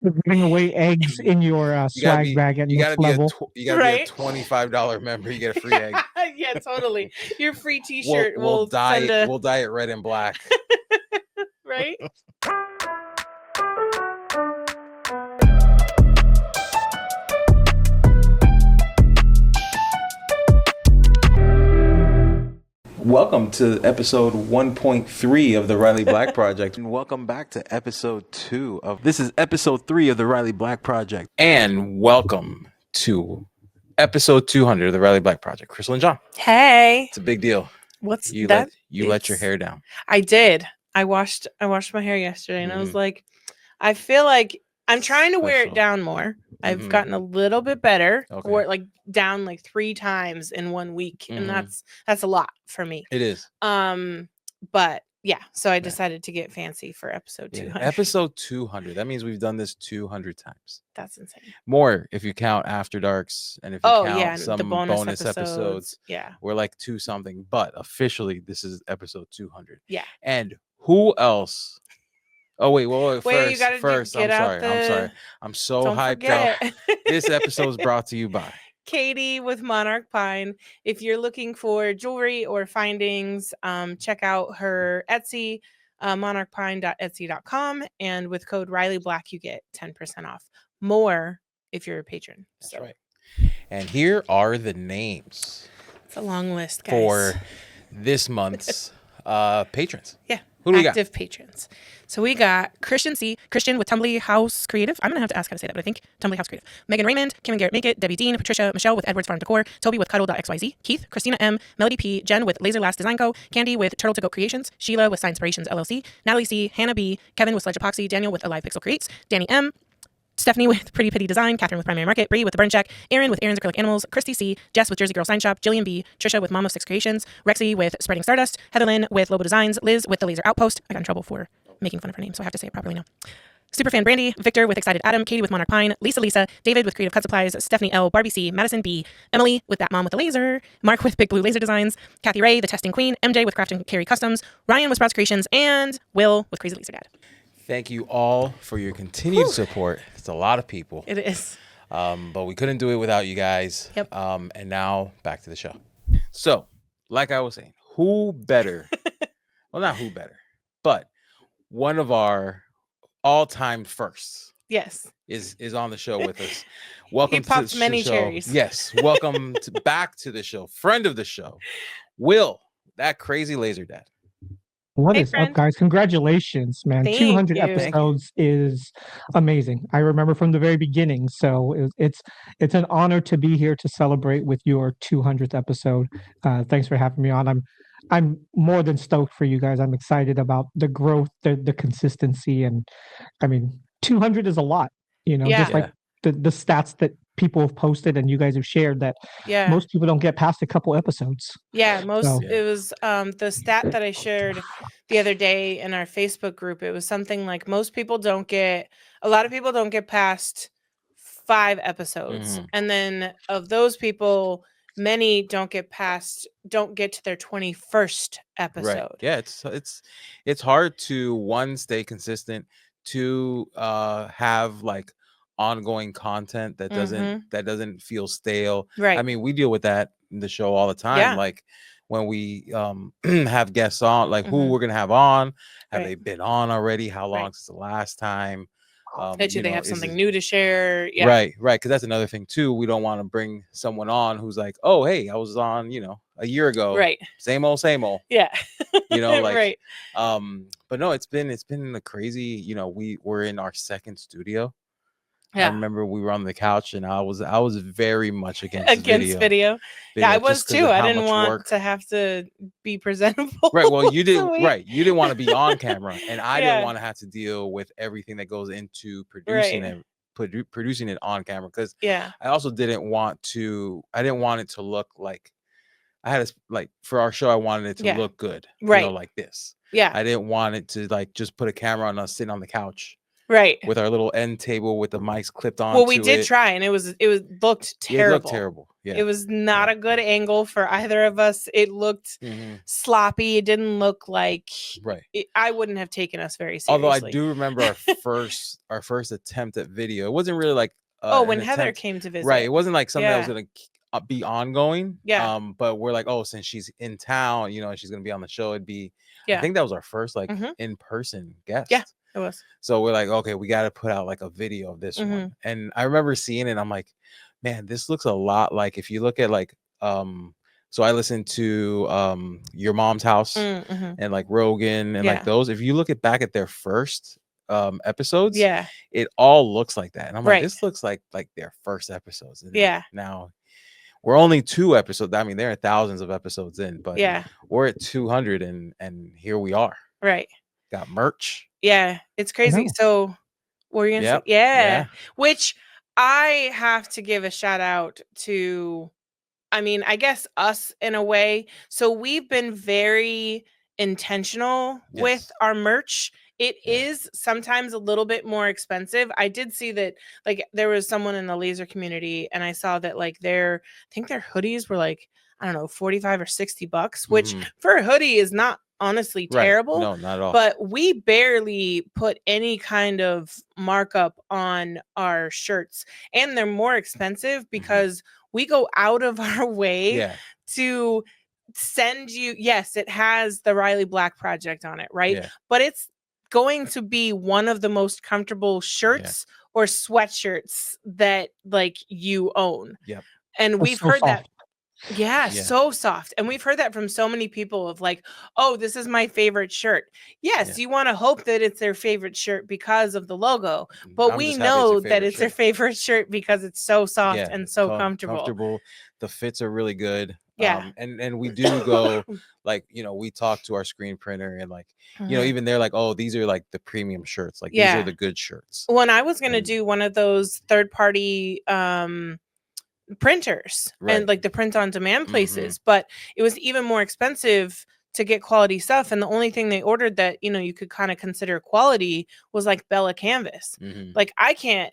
We're giving away eggs in your You gotta swag be bag at you gotta next be a level. you gotta be a Right? $25 member. You get a free egg. Yeah, totally. Your free We'll T-shirt we'll will dye send a we'll dye it red and black. right. Welcome to episode 1.3 of the Riley Black Project. And welcome back to episode 2 of this is episode 3 of the Riley Black Project. And welcome to episode 200 of the Riley Black Project. Crystal and John. Hey, It's a big deal. what's You that? let your hair down. I did. I washed my hair yesterday, and I was like, I feel like I'm trying to wear it Special. down more. I've gotten a little bit better. Okay. Wore it like down like 3 times in 1 week, and that's a lot for me. It is. But yeah, so I decided to get fancy for episode 200. Episode 200. That means we've done this 200 times. That's insane. More if you count After Darks and if you count some the bonus episodes. Yeah. We're like 2 something, but officially this is episode 200. Yeah. And who else? Oh wait, you gotta first. I'm sorry. I'm so hyped up. This episode is brought to you by Katie with Monarch Pine. If you're looking for jewelry or findings, check out her Etsy, monarchpine.etsy.com, and with code Riley Black you get 10% off. More if you're a patron. That's right. And here are the names. It's a long list, guys. For this month's patrons. Yeah. Who do we got? Active patrons. So we got Christian C. Christian with Tumbly House Creative. I'm going to have to ask how to say that, but I think Tumbly House Creative. Megan Raymond, Kim and Garrett Make It, Debbie Dean, Patricia, Michelle with Edwards Farm Decor, Toby with Cuddle.xyz, Keith, Christina M, Melody P, Jen with Laser Last Design Co, Candy with Turtle to Go Creations, Sheila with Science Inspirations LLC, Natalie C, Hannah B, Kevin with Sledge Epoxy, Daniel with Alive Pixel Creates, Danny M, Stephanie with Pretty Pitty Design, Catherine with Primary Market, Bree with The Burn Check, Aaron with Aaron's Acrylic Animals, Christy C, Jess with Jersey Girl Sign Shop, Jillian B, Trisha with Mom of Six Creations, Rexy with Spreading Stardust, Heatherlyn with Lobo Designs, Liz with The Laser Outpost. I got in trouble for making fun of her name, so I have to say it properly now. Superfan Brandy, Victor with Excited Adam, Katie with Monarch Pine, Lisa, David with Creative Cut Supplies, Stephanie L, Barbie C, Madison B, Emily with That Mom with the Laser, Mark with Big Blue Laser Designs, Kathy Ray, The Testing Queen, MJ with Craft and Carry Customs, Ryan with Sprouts Creations, and Will with Crazy Laser Dad. Thank you all for your continued support. It's a lot of people. It is. But we couldn't do it without you guys. Yep. And now back to the show. So, like I was saying, who better? Well, not who better, but one of our all-time firsts. Yes. Is on the show with us. Welcome he popped to many show. cherries. Yes. Welcome back to the show. Friend of the show, Will, that crazy laser dad. What is up, guys? Congratulations, man. Thank 200 you. episodes is amazing. I remember from the very beginning. So it's an honor to be here to celebrate with your 200th episode. Thanks for having me on. I'm more than stoked for you guys. I'm excited about the growth, the consistency, and I mean, 200 is a lot, just like the stats that people have posted and you guys have shared that most people don't get past a couple episoades. It was the stat that I shared the other day in our Facebook group. It was something like a lot of people don't get past 5 episodes. And then of those people, many don't get to their 21st episode. Right. Yeah, it's hard to, one, stay consistent, two, have like ongoing content that doesn't feel stale. Right. I mean, we deal with that in the show all the time. Like when we have guests on, like who we're gonna have on, have they been on already? How long since the last time? Do they have something new to share? Yeah. Right. Because that's another thing too. We don't want to bring someone on who's like, oh, hey, I was on, a year ago. Right. Same old. Yeah. Like, right. But no, it's been a crazy, we were in our second studio. Yeah. I remember we were on the couch and I was very much against video. Yeah, I was too. I didn't want to have to be presentable. Right. Well, you didn't. Right. You didn't want to be on camera, and I didn't want to have to deal with everything that goes into producing it, producing it on camera. Because I also didn't want to. I didn't want it to look like I had for our show. I wanted it to look good, like this. Yeah. I didn't want it to just put a camera on us sitting on the couch. Right. With our little end table with the mics clipped on. Well, we did try, and it looked terrible. It looked terrible. Yeah. It was not a good angle for either of us. It looked sloppy. It didn't look like I wouldn't have taken us very seriously. Although I do remember our first attempt at video. It wasn't really like when Heather came to visit. Right. It wasn't like something that was gonna be ongoing. Yeah. But we're like, oh, since she's in town, you know, and she's gonna be on the show, it'd be. Yeah. I think that was our first like in-person guest. Yeah. It was. So we're like, okay, we got to put out like a video of this one. And I remember seeing it. I'm like, man, this looks a lot like if you look at like, so I listened to Your Mom's House and like Rogan and like those. If you look back at their first episodes, it all looks like that. And I'm like, this looks like their first episodes. And now we're only 2 episodes. I mean, there are thousands of episodes in, but we're at 200 and here we are. Right. Got merch. Yeah, it's crazy. So what were you gonna say? Yeah. Which I have to give a shout out to, I mean, I guess us in a way. So we've been very intentional with our merch. It is sometimes a little bit more expensive. I did see that like there was someone in the laser community and I saw that like I think their hoodies were like, I don't know, $45 or $60, which for a hoodie is not honestly terrible. No, not at all. But we barely put any kind of markup on our shirts, and they're more expensive because we go out of our way to send you. Yes, it has the Riley Black Project on it, right? Yeah. But it's going to be one of the most comfortable shirts or sweatshirts that like you own. Yep. And we've heard that. Yeah, so soft. And we've heard that from so many people of like, oh, this is my favorite shirt. Yes, you want to hope that it's their favorite shirt because of the logo, but we know that it's their favorite shirt because it's so soft and so comfortable. The fits are really good. Yeah. And we do go like, you know, we talk to our screen printer and like, you know, even they're like, oh, these are like the premium shirts. Like these are the good shirts. When I was going to do one of those third-party printers and like the print on demand places, but it was even more expensive to get quality stuff, and the only thing they ordered that, you know, you could kind of consider quality was like Bella canvas. Like I can't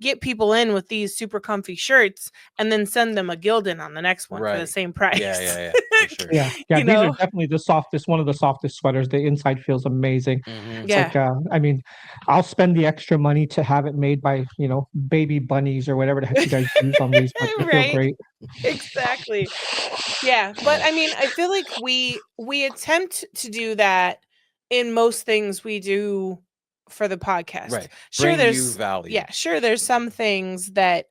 get people in with these super comfy shirts and then send them a Gildan on the next one for the same price. Yeah, for sure. Yeah. These are definitely the softest, one of the softest sweaters. The inside feels amazing. It's like, I mean, I'll spend the extra money to have it made by, you know, baby bunnies or whatever the heck you guys use on these, but they feel great. Exactly. Yeah, but I mean, I feel like we attempt to do that in most things we do for the podcast. Right. Sure, there's you value. Yeah, sure, there's some things that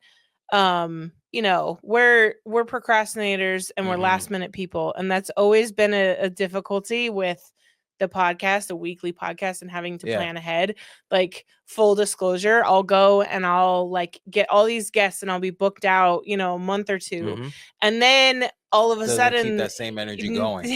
you know, we're procrastinators and we're last minute people, and that's always been a difficulty with the podcast, a weekly podcast, and having to plan ahead. Like, full disclosure, I'll go and I'll like get all these guests and I'll be booked out, you know, a month or two, and then all of a sudden keep that same energy going.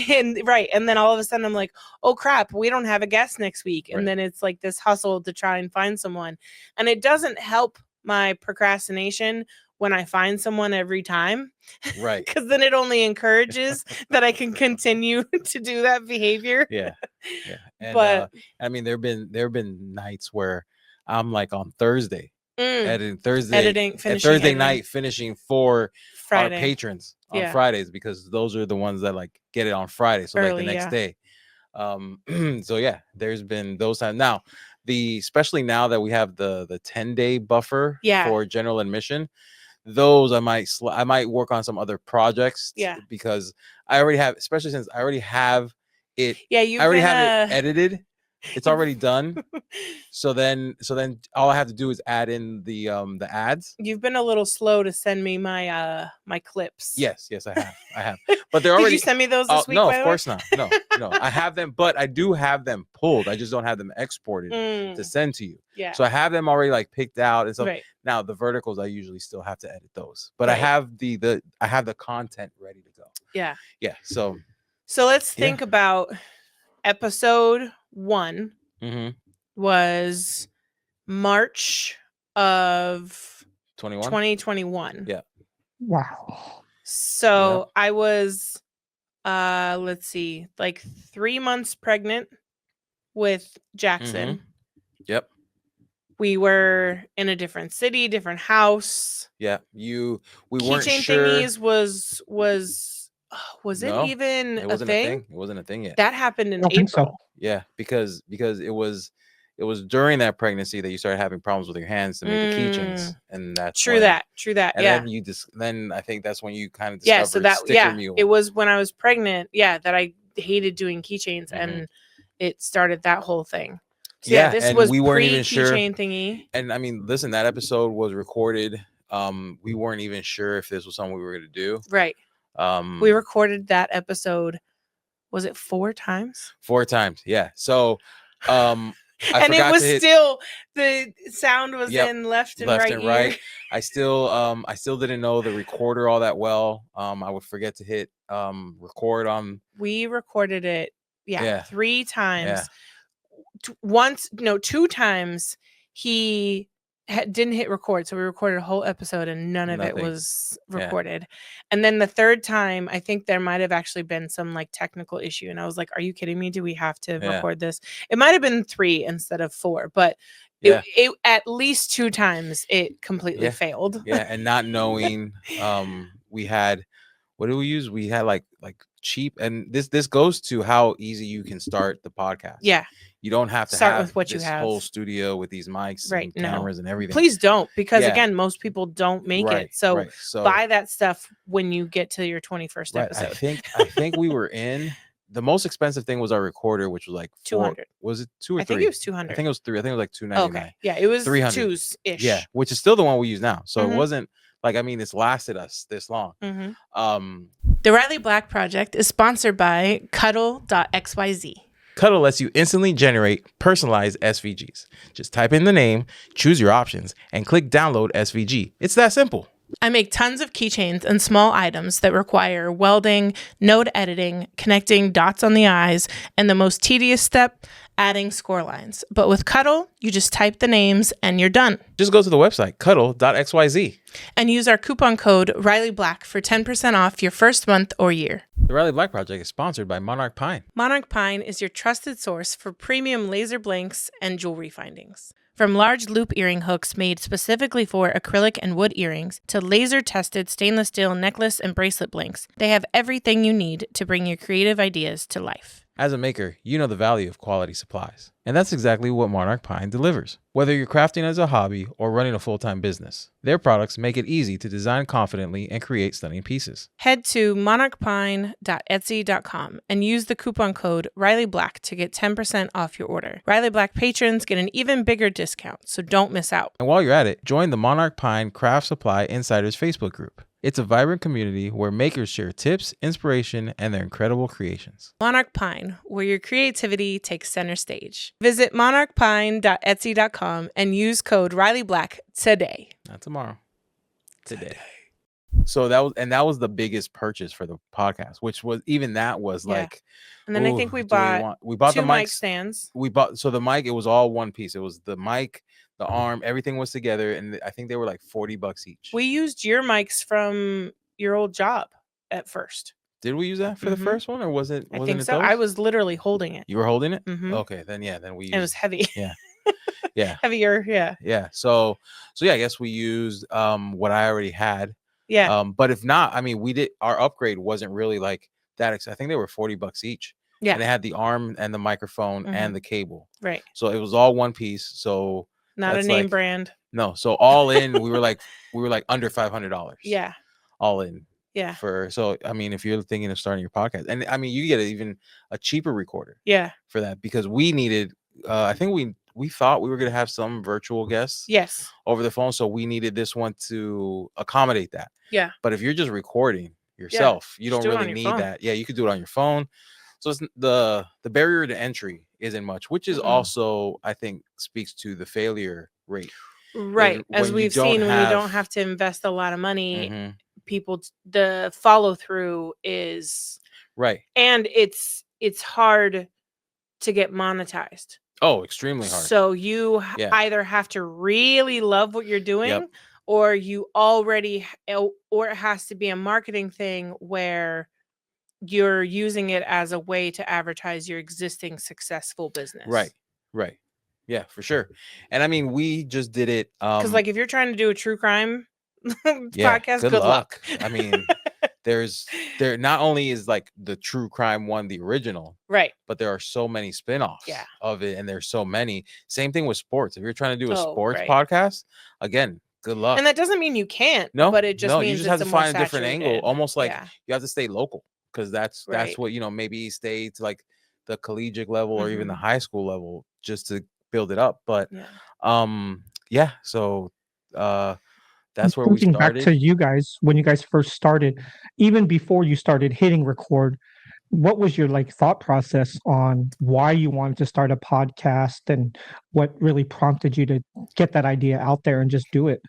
And then all of a sudden I'm like, oh crap, we don't have a guest next week. And then it's like this hustle to try and find someone. And it doesn't help my procrastination when I find someone every time. Right. Because then it only encourages that I can continue to do that behavior. Yeah. And, but I mean, there've been nights where I'm like on Thursday, Thursday night, finishing for Friday. Our patrons on Fridays, because those are the ones that like get it on Friday. So early, like the next day. So yeah, there's been those times. Now, especially now that we have the 10-day buffer for general admission, those I might work on some other projects. Because I already have, especially since I already have it. Yeah, I already have it edited. It's already done. So then all I have to do is add in the ads. You've been a little slow to send me my my clips. Yes, I have. But they're already. Did you send me those this week? No, of course not. No. I have them, but I do have them pulled. I just don't have them exported to send to you. Yeah. So I have them already like picked out and stuff. Right. Now the verticals I usually still have to edit those, but I have the content ready to go. Yeah. Yeah. So let's think about episode 1 was March of 2021. Yeah. Wow. So I was let's see, like 3 months pregnant with Jackson. Yep. We were in a different city, different house. Yeah. We weren't Keychain sure. thingies was it even it wasn't a thing? It wasn't a thing yet. That happened in I don't think April. so. Yeah, because it was during that pregnancy that you started having problems with your hands to make the keychains, and that's True when, that. And Yeah. then then I think that's when you kind of discovered sticker mule. It was when I was pregnant. Yeah, that I hated doing keychains, and it started that whole thing. So yeah, this was we weren't even sure. Keychain thingy. And I mean, listen, that episode was recorded. We weren't even sure if this was something we were going to do. Right. We recorded that episode. Was it 4 times? 4 times. Yeah. So, and it was still the sound was in left and right ear. I still didn't know the recorder all that well. I would forget to hit record on. We recorded it 3 times. 2 times he didn't hit record, so we recorded a whole episode and nothing of it was recorded. And then the 3rd time, I think there might have actually been some like technical issue, and I was like, are you kidding me? Do we have to record this? It might have been 3 instead of 4, but it at least 2 times it completely failed. And not knowing we had, what did we use? We had like cheap, and this goes to how easy you can start the podcast. Yeah. You don't have to start have with what this you have. whole studio with these mics and cameras and everything. Please don't, because again, most people don't make it. So buy that stuff when you get to your 21st episode. I think we were in, the most expensive thing was our recorder, which was like 200. Was it 2 or 3? I think it was 200. I think it was 3. I think it was like 299. Okay. Yeah, it was 300 2s ish. Yeah, which is still the one we use now. So it wasn't like, I mean, it's lasted us this long. The Riley Black Project is sponsored by Cuddle.xyz. Cuddle lets you instantly generate personalized SVGs. Just type in the name, choose your options, and click download SVG. It's that simple. I make tons of keychains and small items that require welding, node editing, connecting dots on the eyes, and the most tedious step, adding score lines. But with Cuddle, you just type the names and you're done. Just go to the website, cuddle.xyz. And use our coupon code RileyBlack for 10% off your first month or year. The Riley Black Project is sponsored by Monarch Pine. Monarch Pine is your trusted source for premium laser blanks and jewelry findings. From large loop earring hooks made specifically for acrylic and wood earrings to laser-tested stainless steel necklace and bracelet blanks, they have everything you need to bring your creative ideas to life. As a maker, you know the value of quality supplies. And that's exactly what Monarch Pine delivers. Whether you're crafting as a hobby or running a full-time business, their products make it easy to design confidently and create stunning pieces. Head to monarchpine.etsy.com and use the coupon code RileyBlack to get 10% off your order. Riley Black patrons get an even bigger discount, so don't miss out. And while you're at it, join the Monarch Pine Craft Supply Insiders Facebook group. It's a vibrant community where makers share tips, inspiration, and their incredible creations. Monarch Pine, where your creativity takes center stage. Visit monarchpine.etsy.com and use code RileyBlack today. Not tomorrow. Today. So that was the biggest purchase for the podcast, which was, even that was like. And then I think we bought 2 the mic stands. So the mic, it was all one piece. It was the mic, the arm, everything was together, and I think they were like $40 each. We used your mics from your old job at first. Did we use that for the first one, or was it? I think so. I was literally holding it. You were holding it? Okay, then we used, it was heavy. Yeah. Heavier, Yeah. So I guess we used what I already had. Yeah. But if not, I mean, our upgrade wasn't really like that. I think they were $40 each. Yeah. And they had the arm and the microphone and the cable. Right. So it was all one piece. So not a name brand. No. So all in, we were like under $500. Yeah. All in. Yeah. So I mean, if you're thinking of starting your podcast, and I mean, you get even a cheaper recorder. Yeah. For that, because we needed, I think we thought we were gonna have some virtual guests. Yes. Over the phone, so we needed this one to accommodate that. Yeah. But if you're just recording yourself, you don't really need that. Yeah, you could do it on your phone. So it's the barrier to entry isn't much, which is also, I think, speaks to the failure rate. Right. As we've seen, when we don't have to invest a lot of money, people, the follow through is right. And it's hard to get monetized. Oh, extremely hard. So you either have to really love what you're doing, or you already, or it has to be a marketing thing where you're using it as a way to advertise your existing successful business. Right. Yeah, for sure. And I mean, we just did it. Because like if you're trying to do a true crime yeah, podcast, good luck. I mean, there not only is like the true crime one the original, right, but there are so many spin-offs of it, and there's so many. Same thing with sports. If you're trying to do a sports podcast, again, good luck. And that doesn't mean you can't. No, but it just means you just have to find a different angle. Almost like you have to stay local, because that's what, you know, maybe stay to like the collegiate level or even the high school level just to build it up. But yeah, so that's where we Thinking started. back to you guys, when you guys first started, even before you started hitting record, what was your like thought process on why you wanted to start a podcast, and what really prompted you to get that idea out there and just do it?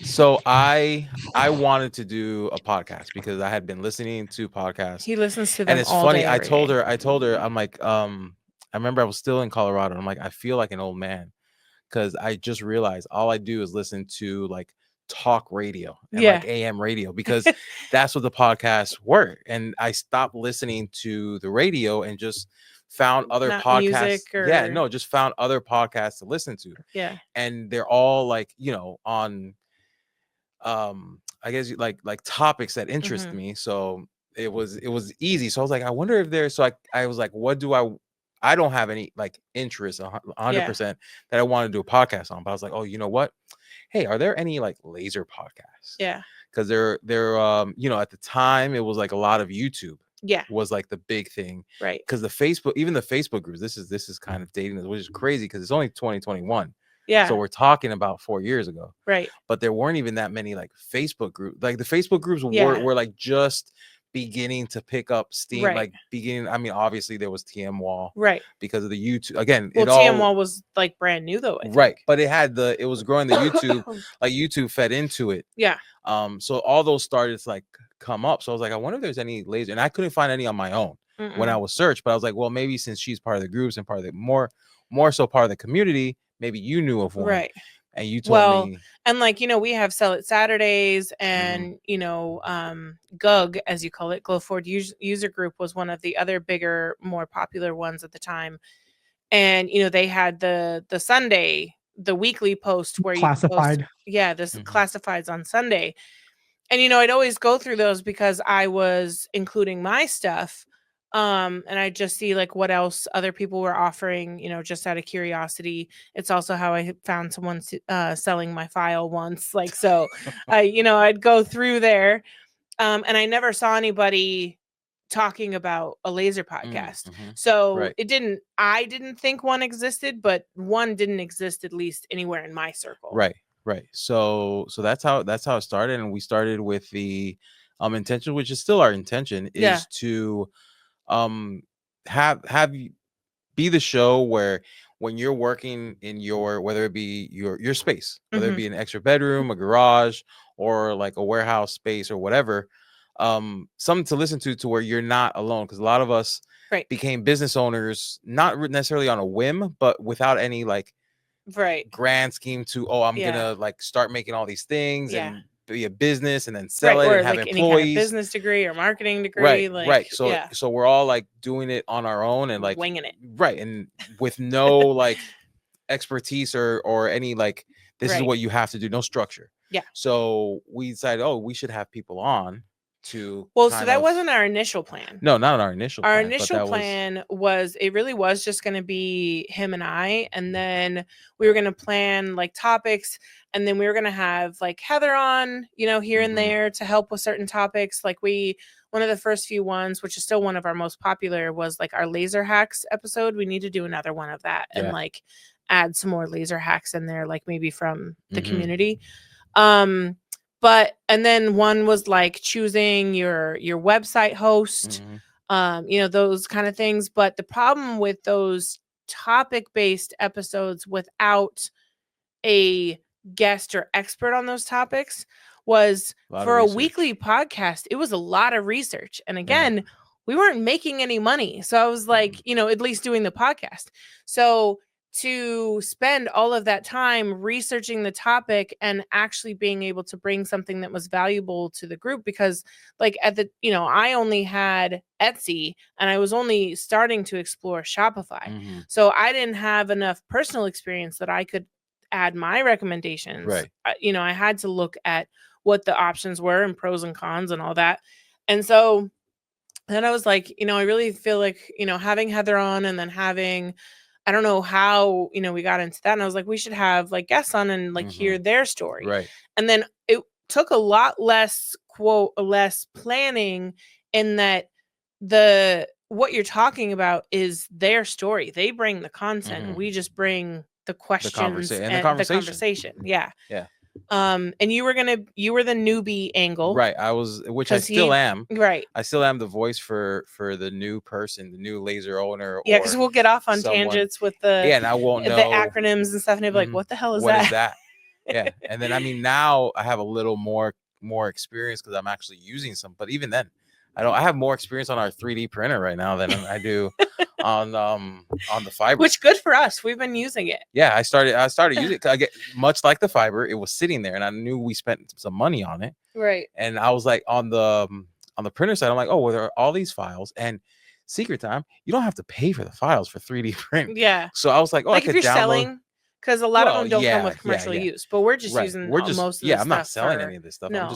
So I wanted to do a podcast because I had been listening to podcasts. He listens to them, and it's all funny. day, I told her, I'm like, I remember I was still in Colorado. And I'm like, I feel like an old man, because I just realized all I do is listen to like talk radio and like AM radio, because that's what the podcasts were. And I stopped listening to the radio and just found other podcasts. Just found other podcasts to listen to. And they're all like, you know, on I guess like topics that interest me. So it was easy. So I was like, I wonder if there's, so I was like, what do I don't have any like interest 100% that I want to do a podcast on. But I was like, oh, you know what? Hey, are there any like laser podcasts? Yeah. Because they're you know, at the time it was like a lot of YouTube. Was like the big thing. Right. Because the Facebook groups, this is kind of dating, which is crazy because it's only 2021. So we're talking about 4 years ago. Right. But there weren't even that many like Facebook groups. Like the Facebook groups were like just beginning to pick up steam. Like I mean, obviously there was TM Wall. Right. Because of the YouTube. Again, TM Wall was like brand new though. I think. But it was growing the YouTube, like YouTube fed into it. Yeah. So all those started to like come up. So I was like, I wonder if there's any laser, and I couldn't find any on my own when I was searched. But I was like, well, maybe since she's part of the groups and part of the more so part of the community, maybe you knew of one. Right. And you told me. And like, you know, we have Sell It Saturdays and, you know, GUG, as you call it, Glow Forward User Group was one of the other bigger, more popular ones at the time. And, you know, they had the Sunday, the weekly post where classified. You post, this classifieds on Sunday. And, you know, I'd always go through those because I was including my stuff. And I just see like what else other people were offering, you know, just out of curiosity. It's also how I found someone selling my file once. Like, so you know, I'd go through there. And I never saw anybody talking about a laser podcast. So I didn't think one existed, but one didn't exist at least anywhere in my circle. Right. So that's how it started. And we started with the intention, which is still our intention, is to have you be the show where when you're working in your, whether it be your space, whether it be an extra bedroom, a garage, or like a warehouse space or whatever, something to listen to where you're not alone. Because a lot of us became business owners, not necessarily on a whim, but without any like grand scheme to, I'm gonna like start making all these things and be a business and then sell it and have like employees, any kind of business degree or marketing degree, so we're all like doing it on our own and like winging it, and with no like expertise or any like this is what you have to do, no structure. So we decided, we should have people on to so that wasn't our initial plan. No, not our initial plan. Our initial plan was it really was just going to be him and I, and then we were going to plan like topics, and then we were going to have like Heather on, you know, here and there to help with certain topics. Like one of the first few ones, which is still one of our most popular, was like our laser hacks episode. We need to do another one of that and like add some more laser hacks in there, like maybe from the community. But and then one was like choosing your website host, you know, those kind of things. But the problem with those topic-based episodes without a guest or expert on those topics was for a weekly podcast, it was a lot of research. And again, we weren't making any money. So I was like, you know, at least doing the podcast. So to spend all of that time researching the topic and actually being able to bring something that was valuable to the group, because like at the, I only had Etsy and I was only starting to explore Shopify. Mm-hmm. So I didn't have enough personal experience that I could add my recommendations. Right. I had to look at what the options were and pros and cons and all that. And so then I was like, I really feel like, having Heather on and then having, I don't know how, we got into that. And I was like, we should have like guests on and like hear their story. Right. And then it took a lot less planning, in that what you're talking about is their story. They bring the content. We just bring the questions and the conversation. Yeah. Yeah. And you were the newbie angle. Right. I was, which I still am. Right. I still am the voice for the new person, the new laser owner. Yeah, because we'll get off on tangents with the and I won't know the acronyms and stuff, and they'll be like, "What the hell is that?" What is that? Yeah. And then now I have a little more experience because I'm actually using some. But even then, I have more experience on our 3D printer right now than I do on the fiber. Which good for us. We've been using it. Yeah, I started using it. I get much like the fiber. It was sitting there, and I knew we spent some money on it. Right. And I was like, on the printer side, I'm like, oh, well, there are all these files, and secret time, you don't have to pay for the files for 3D print. Yeah. So I was like, oh, like I could if you're download. Selling, because a lot of them don't come with commercial use, but we're just using most of the stuff. I'm not selling any of this stuff. No.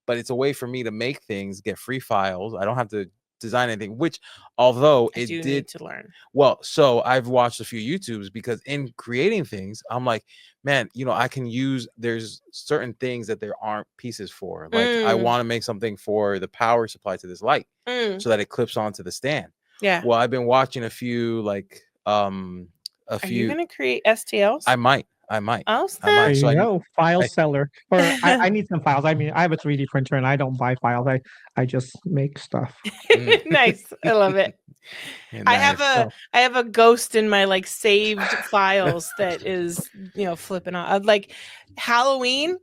But it's a way for me to make things, get free files. I don't have to design anything, which although I do need to learn. Well, so I've watched a few YouTubes, because in creating things, I'm like, man, I can use, there's certain things that there aren't pieces for. Like I want to make something for the power supply to this light so that it clips onto the stand. Yeah. Well, I've been watching a few, like Are you gonna create STLs? I might. Oh, there you go. File seller. Or I need some files. I mean, I have a 3D printer and I don't buy files. I just make stuff. Nice. I love it. Nice. I have a ghost in my like saved files that is, flipping on. Like Halloween,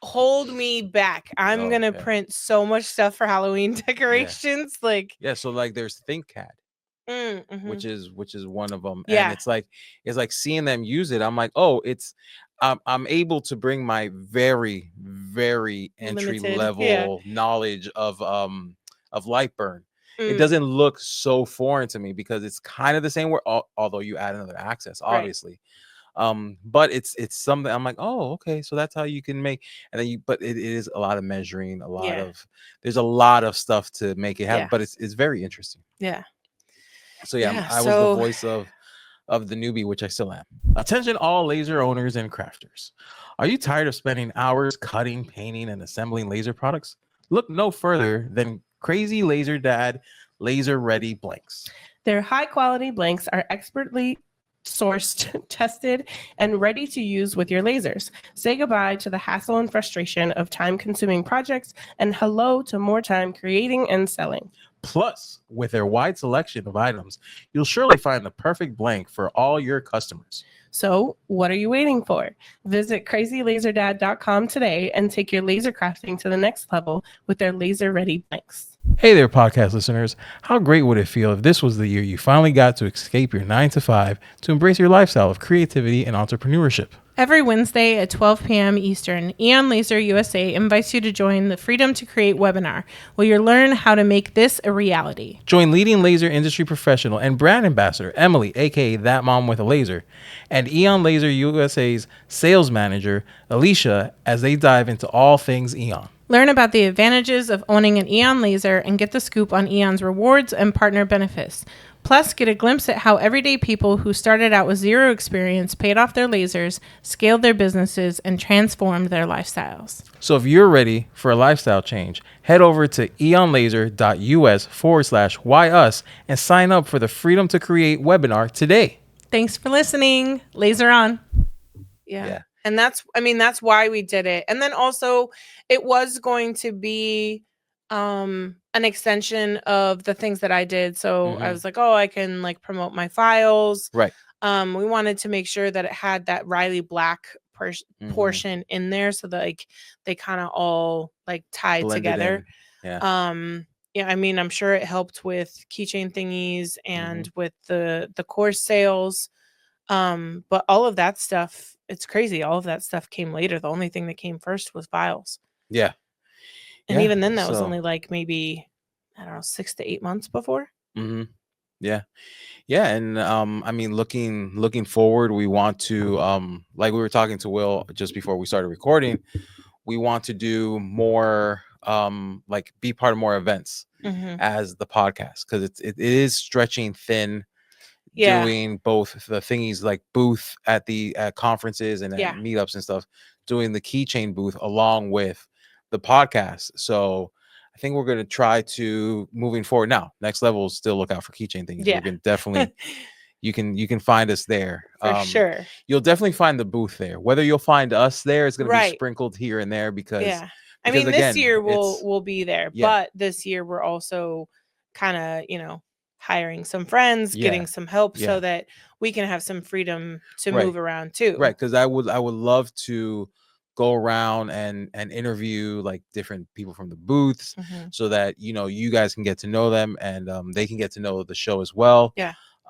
hold me back. I'm gonna print so much stuff for Halloween decorations. Yeah. Like, so like there's ThinkCAD. Which is one of them. Yeah. And it's like seeing them use it. I'm like, oh, it's I'm able to bring my very, very entry level knowledge of light burn. It doesn't look so foreign to me because it's kind of the same word, although you add another access, obviously. Right. But it's something I'm like, oh, okay, so that's how you can make, and then but it is a lot of measuring, there's a lot of stuff to make it happen, but it's very interesting. Yeah. So I was the voice of the newbie, which I still am. Attention all laser owners and crafters. Are you tired of spending hours cutting, painting, and assembling laser products? Look no further than Crazy Laser Dad Laser Ready Blanks. Their high quality blanks are expertly sourced, tested, and ready to use with your lasers. Say goodbye to the hassle and frustration of time-consuming projects and hello to more time creating and selling. Plus, with their wide selection of items, you'll surely find the perfect blank for all your customers. So, what are you waiting for? Visit crazylaserdad.com today and take your laser crafting to the next level with their laser-ready blanks. Hey there, podcast listeners. How great would it feel if this was the year you finally got to escape your 9-to-5 to embrace your lifestyle of creativity and entrepreneurship? Every Wednesday at 12 p.m. Eastern, Eon Laser USA invites you to join the Freedom to Create webinar, where you'll learn how to make this a reality. Join leading laser industry professional and brand ambassador Emily, aka That Mom with a Laser, and Eon Laser USA's sales manager Alicia as they dive into all things Eon. Learn about the advantages of owning an Eon laser and get the scoop on Eon's rewards and partner benefits. Plus, get a glimpse at how everyday people who started out with zero experience paid off their lasers, scaled their businesses, and transformed their lifestyles. So if you're ready for a lifestyle change, head over to eonlaser.us/whyus and sign up for the Freedom to Create webinar today. Thanks for listening. Laser on. Yeah. And that's why we did it. And then also it was going to be an extension of the things that I did. So I was like, oh, I can like promote my files. Right. We wanted to make sure that it had that Riley Black portion in there so that like they kind of all like tied blended together. In. Yeah. I mean, I'm sure it helped with keychain thingies and with the course sales. But all of that stuff, it's crazy. All of that stuff came later. The only thing that came first was files. Yeah. And even then that was only like maybe, I don't know, 6 to 8 months before. Yeah. Yeah. And I mean, looking forward, we want to like we were talking to Will just before we started recording, we want to do more like be part of more events as the podcast, because it is stretching thin, doing both the thingies like booth at the conferences and at meetups and stuff, doing the keychain booth along with the podcast. So I think we're going to try to, moving forward now, next level, still look out for keychain things. We're going to definitely you can find us there for sure. You'll definitely find the booth there. Whether you'll find us there, it's going to be sprinkled here and there, because I mean, this year we'll be there, but this year we're also kind of, you know, hiring some friends, getting some help so that we can have some freedom to move around too. Right, because I would love to go around and interview like different people from the booths, so that, you know, you guys can get to know them, and they can get to know the show as well.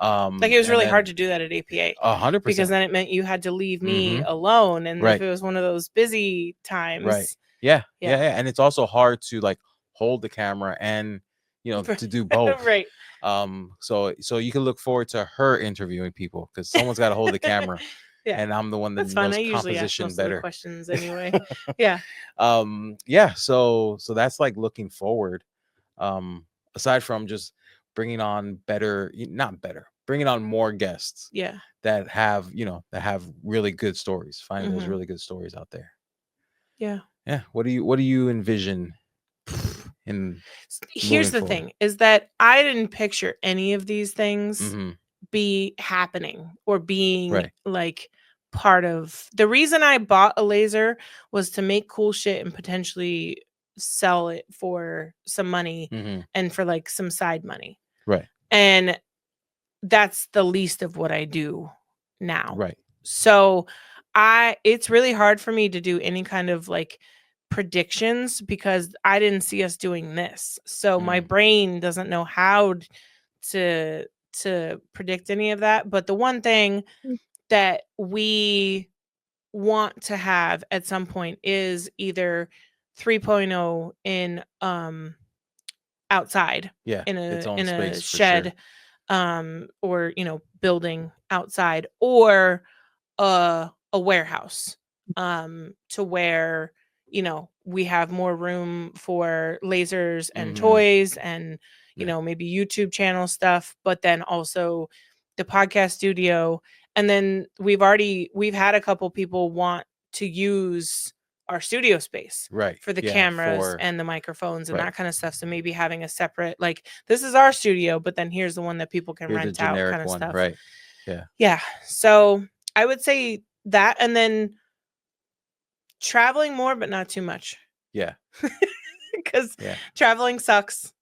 Like it was really hard to do that at APA 100%, because then it meant you had to leave me alone, and if it was one of those busy times, and it's also hard to like hold the camera and, you know, to do both. So you can look forward to her interviewing people, because someone's got to hold the camera. And I'm the one that knows composition better. Of the questions anyway. So that's like looking forward, aside from just bringing on bringing on more guests that have, you know, that have really good stories, finding those really good stories out there. What do you envision here's the thing, is that I didn't picture any of these things be happening or being like part of the reason I bought a laser was to make cool shit and potentially sell it for some money and for like some side money. And that's the least of what I do now. So it's really hard for me to do any kind of like predictions because I didn't see us doing this. So my brain doesn't know how to predict any of that. But the one thing that we want to have at some point is either 3.0 in outside in a shed, or, you know, building outside, or a warehouse, to where, you know, we have more room for lasers and toys and, you know, maybe YouTube channel stuff, but then also the podcast studio. And then we've had a couple people want to use our studio space for the cameras and the microphones and that kind of stuff. So maybe having a separate, like, this is our studio, but then here's the one that people can rent out, kind of stuff. Yeah. So I would say that, and then traveling more, but not too much. Because traveling sucks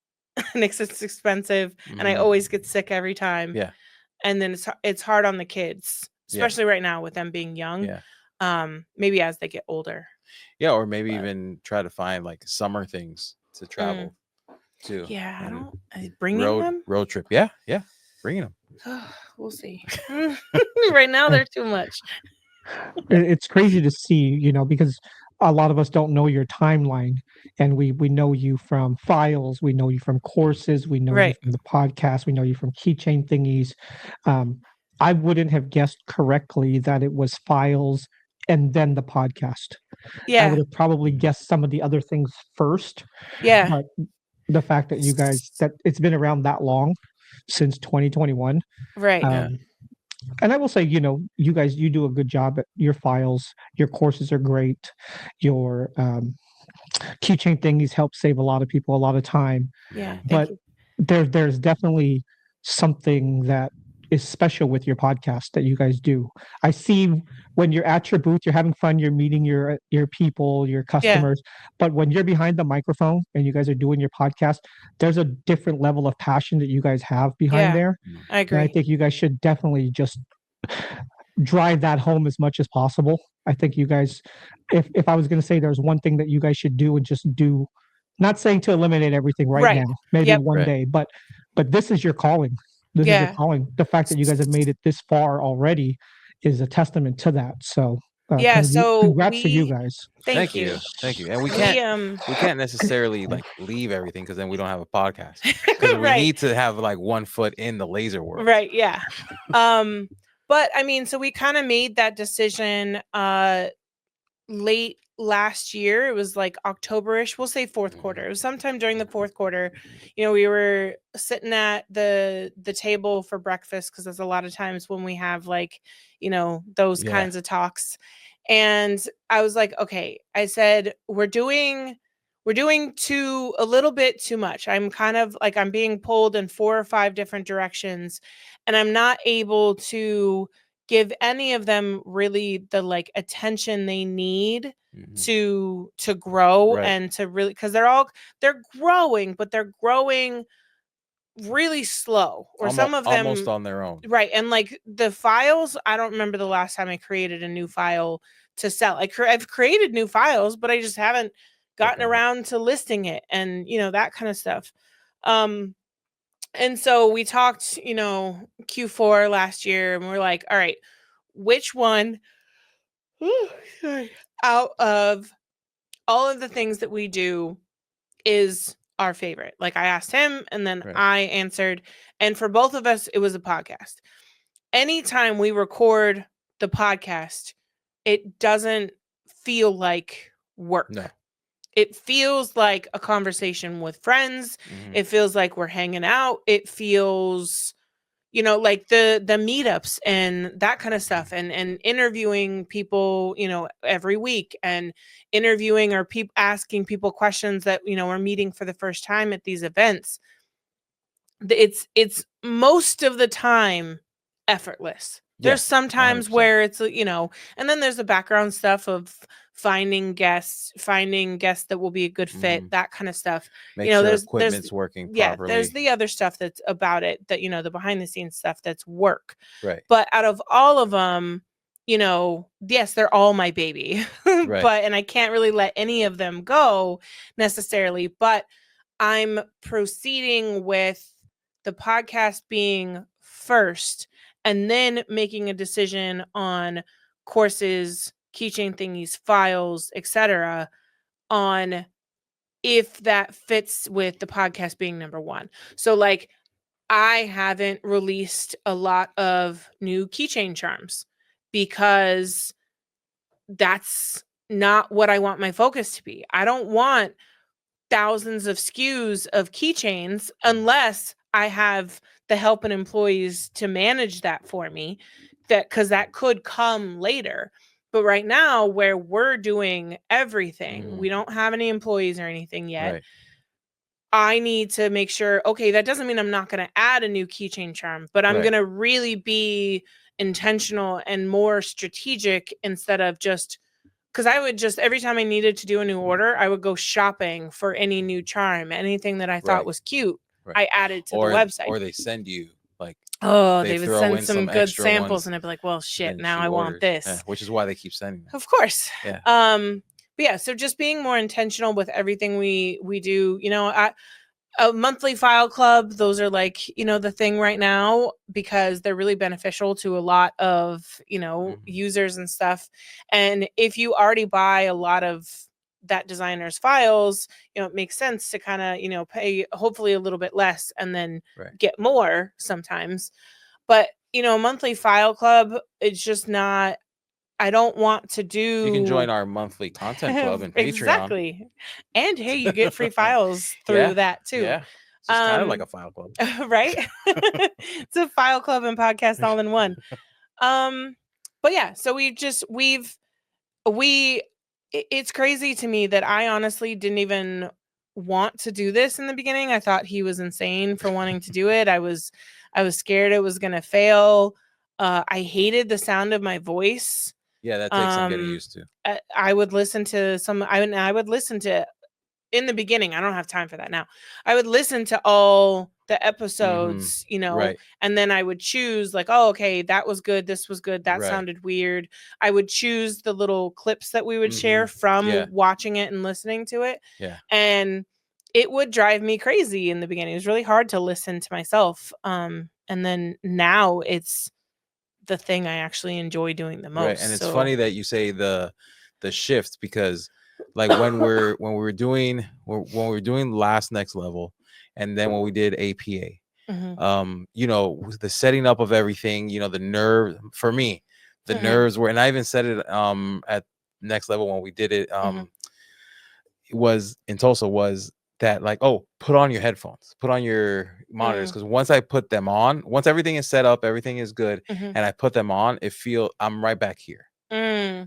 and it's expensive, and I always get sick every time. And then it's hard on the kids, especially right now with them being young. Maybe as they get older. Or maybe even try to find like summer things to travel to. I don't bringing them road trip. Bringing them. We'll see. Right now they're too much. It's crazy to see, you know, because a lot of us don't know your timeline, and we know you from files, we know you from courses, we know you from the podcast, we know you from keychain thingies. I wouldn't have guessed correctly that it was files and then the podcast. I would have probably guessed some of the other things first. But the fact that you guys, that it's been around that long, since 2021. And I will say, you know, you guys, you do a good job at your files. Your courses are great. Your keychain thingies help save a lot of people a lot of time. But there's definitely something that is special with your podcast that you guys do. I see when you're at your booth, you're having fun, you're meeting your people, your customers. But when you're behind the microphone and you guys are doing your podcast, there's a different level of passion that you guys have behind there. I agree. And I think you guys should definitely just drive that home as much as possible. I think you guys, if I was going to say there's one thing that you guys should do, and just do, not saying to eliminate everything now, maybe one day, but this is your calling. This is your calling. The fact that you guys have made it this far already is a testament to that. So congrats to you guys. Thank you. And we can't necessarily like leave everything, because then we don't have a podcast, because we need to have like one foot in the laser world. Right. Yeah. But I mean, so we kind of made that decision late last year. It was like October-ish, we'll say fourth quarter. It was sometime during the fourth quarter. We were sitting at the table for breakfast, because there's a lot of times when we have like, those kinds of talks. And I was like, okay, I said, we're doing a little bit too much. I'm kind of like, I'm being pulled in 4 or 5 different directions, and I'm not able to give any of them really the like attention they need to grow and to really, because they're growing, but they're growing really slow, or some of them almost on their own. Right. And like the files, I don't remember the last time I created a new file to sell. I've created new files, but I just haven't gotten around to listing it, and that kind of stuff. And so we talked, Q4 last year, and we're like, all right, which one out of all of the things that we do is our favorite? Like, I asked him, and then I answered, and for both of us, it was a podcast. Anytime we record the podcast, it doesn't feel like work. No. It feels like a conversation with friends. It feels like we're hanging out. It feels, like the meetups and that kind of stuff, and interviewing people, every week, and interviewing or asking people questions that, we're meeting for the first time at these events. It's most of the time effortless. There's sometimes 100%. Where it's, and then there's the background stuff of finding guests that will be a good fit, that kind of stuff. Make sure there's equipment's working properly. There's the other stuff that's about it, that, the behind the scenes stuff that's work. Right. But out of all of them, yes, they're all my baby, and I can't really let any of them go necessarily, but I'm proceeding with the podcast being first, and then making a decision on courses, keychain thingies, files, etc., on if that fits with the podcast being number 1. So like, I haven't released a lot of new keychain charms, because that's not what I want my focus to be. I don't want thousands of SKUs of keychains unless I have the help and employees to manage that for me, because that could come later. But right now, where we're doing everything, we don't have any employees or anything yet. Right. I need to make sure, okay, that doesn't mean I'm not going to add a new keychain charm, but I'm going to really be intentional and more strategic, instead of just, because I would just, every time I needed to do a new order, I would go shopping for any new charm, anything that I thought was cute. I added to the website. Or they send you like, they would send some good samples, and I'd be like, well, shit, now I want this. Which is why they keep sending them. Of course. Yeah. But yeah, so just being more intentional with everything we do. A monthly file club, those are like, the thing right now, because they're really beneficial to a lot of, users and stuff. And if you already buy a lot of that designer's files, it makes sense to kind of, pay hopefully a little bit less, and then get more sometimes. But, a monthly file club, it's just not, I don't want to do. You can join our monthly content club and Patreon. Exactly. And hey, you get free files through that too. Yeah. It's kind of like a file club. Right? It's a file club and podcast all in one. But yeah, so it's crazy to me that I honestly didn't even want to do this in the beginning. I thought he was insane for wanting to do it. I was scared it was going to fail. I hated the sound of my voice. Yeah, that takes some getting used to. I would listen to I would listen to, in the beginning, I don't have time for that now. I would listen to all the episodes, and then I would choose like, oh, okay, that was good. This was good. That sounded weird. I would choose the little clips that we would share from watching it and listening to it. Yeah. And it would drive me crazy in the beginning. It was really hard to listen to myself. And then now it's the thing I actually enjoy doing the most. Right. And it's funny that you say the shift, because like when we were doing last next level, and then when we did APA, you know, the setting up of everything, you know, the nerve for me, the nerves were, and I even said it at next level when we did it, it was in Tulsa, was that like, oh, put on your headphones, put on your monitors, because once I put them on, once everything is set up, everything is good, and I put them on, I'm right back here. You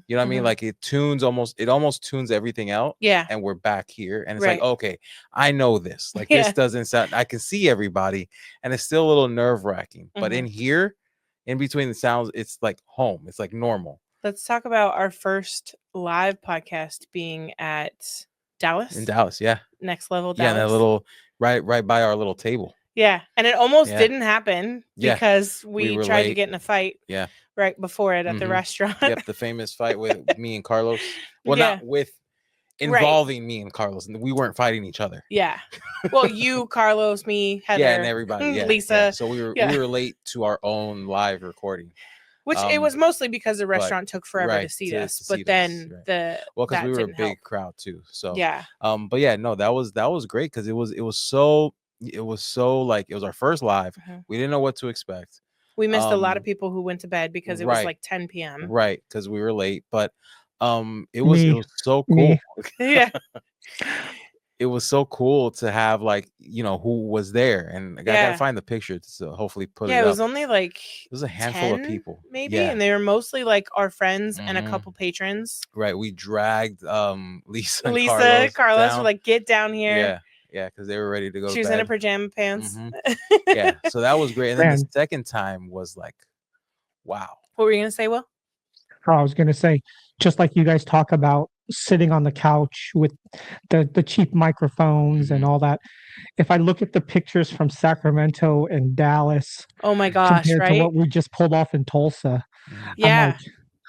know what I mean? Like it almost tunes everything out. Yeah. And we're back here. And it's like, okay, I know this. Like this doesn't sound, I can see everybody, and it's still a little nerve-wracking. But in here, in between the sounds, it's like home. It's like normal. Let's talk about our first live podcast being at Dallas. In Dallas, yeah. Next level Dallas. Yeah, that little right by our little table. Yeah. And it almost didn't happen because we tried to get in a fight. Yeah. Right before it at the restaurant. Yep, the famous fight with me and Carlos. Well, not with involving me and Carlos. We weren't fighting each other. Yeah. Well, you, Carlos, me, Heather, yeah, and everybody, Lisa. Yeah. So we were late to our own live recording. Which it was mostly because the restaurant took forever to seat us. But then because we were a big crowd too. So yeah. But yeah, no, that was great, because it was so like, it was our first live. We didn't know what to expect. We missed a lot of people who went to bed because it was like 10 p.m. Right, because we were late. But it was so cool. Yeah. It was so cool to have, like, you know, who was there, and I gotta find the picture to hopefully put it up. Yeah, it was only like it was a handful of people, maybe, and they were mostly like our friends and a couple patrons. Right, we dragged Lisa and Carlos were like, get down here. Yeah, because they were ready to go. She was in her pajama pants. Yeah, so that was great. And then the second time was like, wow. What were you gonna say, Will? Oh, I was gonna say, just like you guys talk about sitting on the couch with the cheap microphones and all that. If I look at the pictures from Sacramento and Dallas, oh my gosh, compared to what we just pulled off in Tulsa, yeah,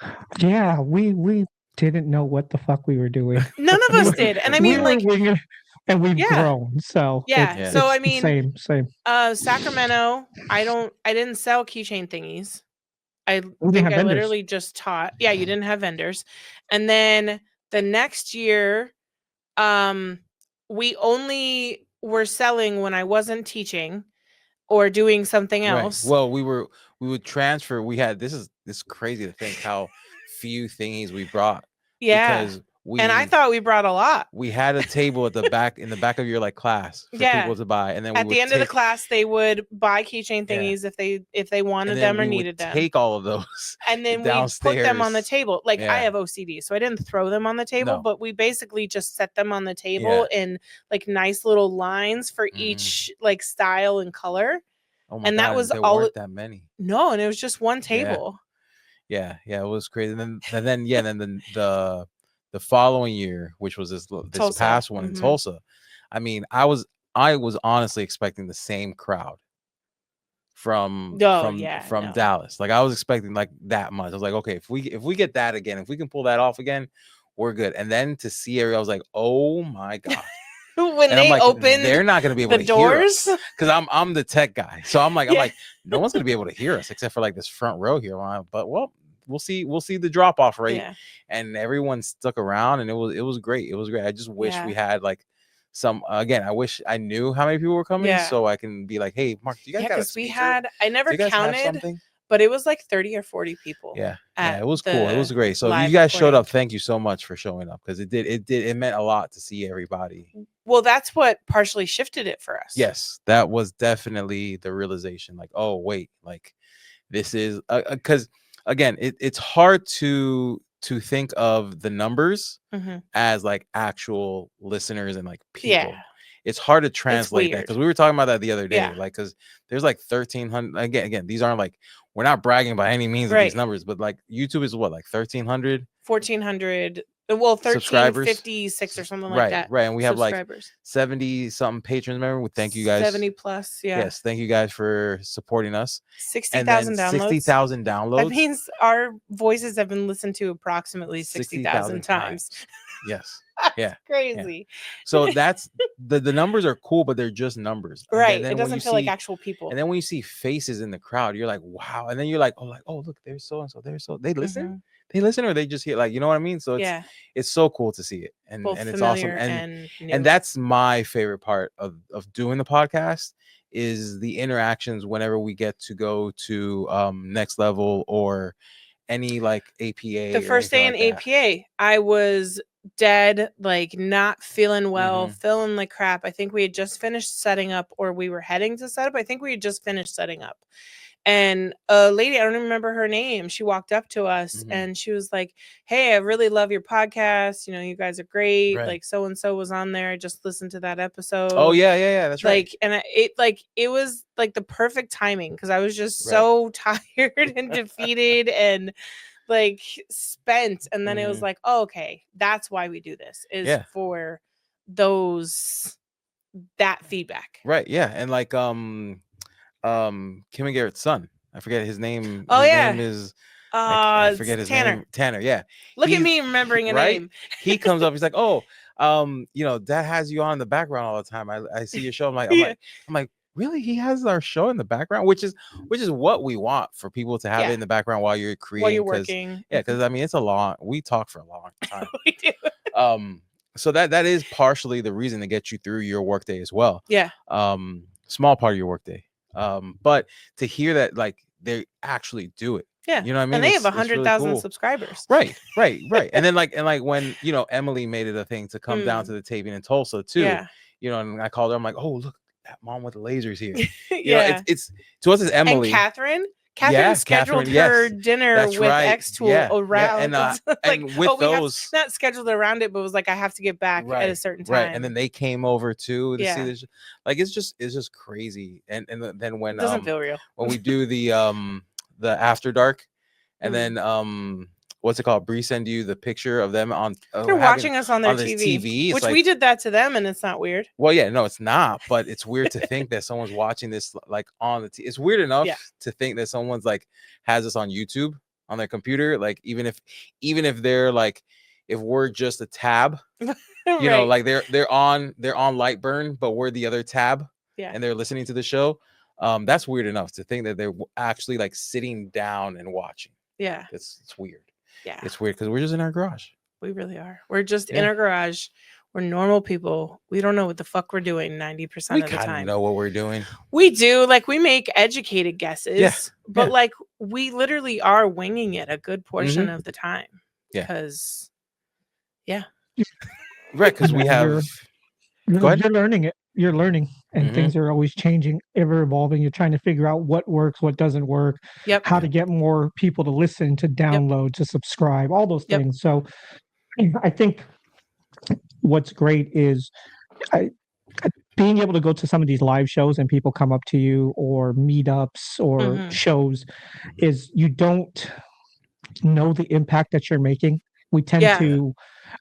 I'm like, yeah, we didn't know what the fuck we were doing. None of us did, and I mean, like, and we've grown, so so I mean, same. Sacramento, I didn't sell keychain thingies. I think I literally just taught. Yeah, you didn't have vendors, and then the next year, we only were selling when I wasn't teaching or doing something else. Right. Well, we would transfer. We had this is crazy to think how few thingies we brought. Yeah. Because and I thought we brought a lot. We had a table at the back in the back of your like class for people to buy, and then at the end of the class they would buy keychain thingies if they wanted them or needed them. Take all of those, and then we put them on the table. Like I have OCD, so I didn't throw them on the table, but we basically just set them on the table in like nice little lines for each like style and color. Oh my and God, that was there all. Weren't that many? No, and it was just one table. Yeah, it was crazy. And then the following year, which was this past one in Tulsa, I mean, I was honestly expecting the same crowd from Dallas. Like I was expecting like that much. I was like, okay, if we get that again, if we can pull that off again, we're good. And then to see I was like, oh my God. When they open, they're not going to be able to doors hear us, because I'm the tech guy. So I'm like, no one's going to be able to hear us except for like this front row here. But we'll see the drop off rate. And everyone stuck around, and it was great. It was great. I just wish we had like some, again, I wish I knew how many people were coming so I can be like, hey, Mark, do you guys got a speaker? I never counted, but it was like 30 or 40 people. Yeah, it was cool. It was great. So you guys showed up. Thank you so much for showing up, because it meant a lot to see everybody. Well, that's what partially shifted it for us. Yes, that was definitely the realization. Like, oh wait, like this is because again, it's hard to think of the numbers as like actual listeners and like people. Yeah. It's hard to translate that, because we were talking about that the other day. Like, because there's like 1,300. Again, these aren't like, we're not bragging by any means of these numbers, but like YouTube is what, like 1,300, 1,400. Well, 1,356 or something like that. Right. And we have like 70 something patrons. Remember, we thank you guys. 70 plus. Yeah. Yes. Thank you guys for supporting us. 60,000 downloads. 60,000 downloads. That means our voices have been listened to approximately 60,000 times. Yes. Yeah. Crazy. So that's the numbers are cool, but they're just numbers. Right. It doesn't feel like actual people. And then when you see faces in the crowd, you're like, wow. And then you're like, oh, look, there's so and so. There's so they listen. They listen, or they just hear, like, you know what I mean? So it's so cool to see it, and both it's awesome. And that's my favorite part of doing the podcast is the interactions whenever we get to go to Next Level or any like APA. The first day in APA, I was dead, like not feeling well, feeling like crap. I think we had just finished setting up, or we were heading to set up. I think we had just finished setting up. And a lady, I don't even remember her name, she walked up to us and she was like, hey, I really love your podcast. You know, you guys are great. Right. Like so-and-so was on there. I just listened to that episode. Oh, yeah. That's right. And it was like the perfect timing because I was just so tired and defeated and like spent. And then it was like, oh, okay, that's why we do this is for that feedback. Right. Yeah. And like, Kim and Garrett's son, I forget his name. Oh, his name is I forget his Tanner. name. Tanner. Yeah. Look at me remembering a name. He comes up. He's like, oh, you know, Dad has you on in the background all the time. I see your show. I'm like, really? He has our show in the background, which is what we want for people to have it in the background while you're creating. While you're working. Yeah, because I mean, we talk for a long time. We do. So that is partially the reason to get you through your workday as well. Yeah. Small part of your workday. But to hear that, like, they actually do it. Yeah. You know what I mean? And they have 100,000 really subscribers. Right. And then like when, you know, Emily made it a thing to come down to the taping in Tulsa too. Yeah. You know, and I called her. I'm like, oh, look, that mom with the lasers here. You know, it's to us, it's Emily. And Catherine scheduled her dinner with X-Tool around. And with those, not scheduled around it, but was like, I have to get back at a certain time. Right. And then they came over too to see this. Like, it's just crazy. And then when it doesn't feel real. When we do the After Dark, and then what's it called? Bree send you the picture of them on. They're watching us on their TV, which we did that to them, and it's not weird. Well, yeah, no, it's not. But it's weird to think that someone's watching this like on the TV. It's weird enough to think that someone's like has us on YouTube on their computer. Like even if they're like, if we're just a tab, you know, like they're on Lightburn, but we're the other tab, and they're listening to the show. That's weird enough to think that they're actually like sitting down and watching. Yeah, it's weird. Yeah, it's weird because we're just in our garage. We really are. We're just in our garage. We're normal people. We don't know what the fuck we're doing 90% of the time. We know what we're doing. We do. Like, we make educated guesses, but like we literally are winging it a good portion of the time. Yeah. Because, right. Because we have. You're learning it. You're learning, and things are always changing, ever evolving. You're trying to figure out what works, what doesn't work, how to get more people to listen, to download, to subscribe, all those things. So I think what's great is being able to go to some of these live shows and people come up to you, or meetups or shows, is you don't know the impact that you're making. We tend to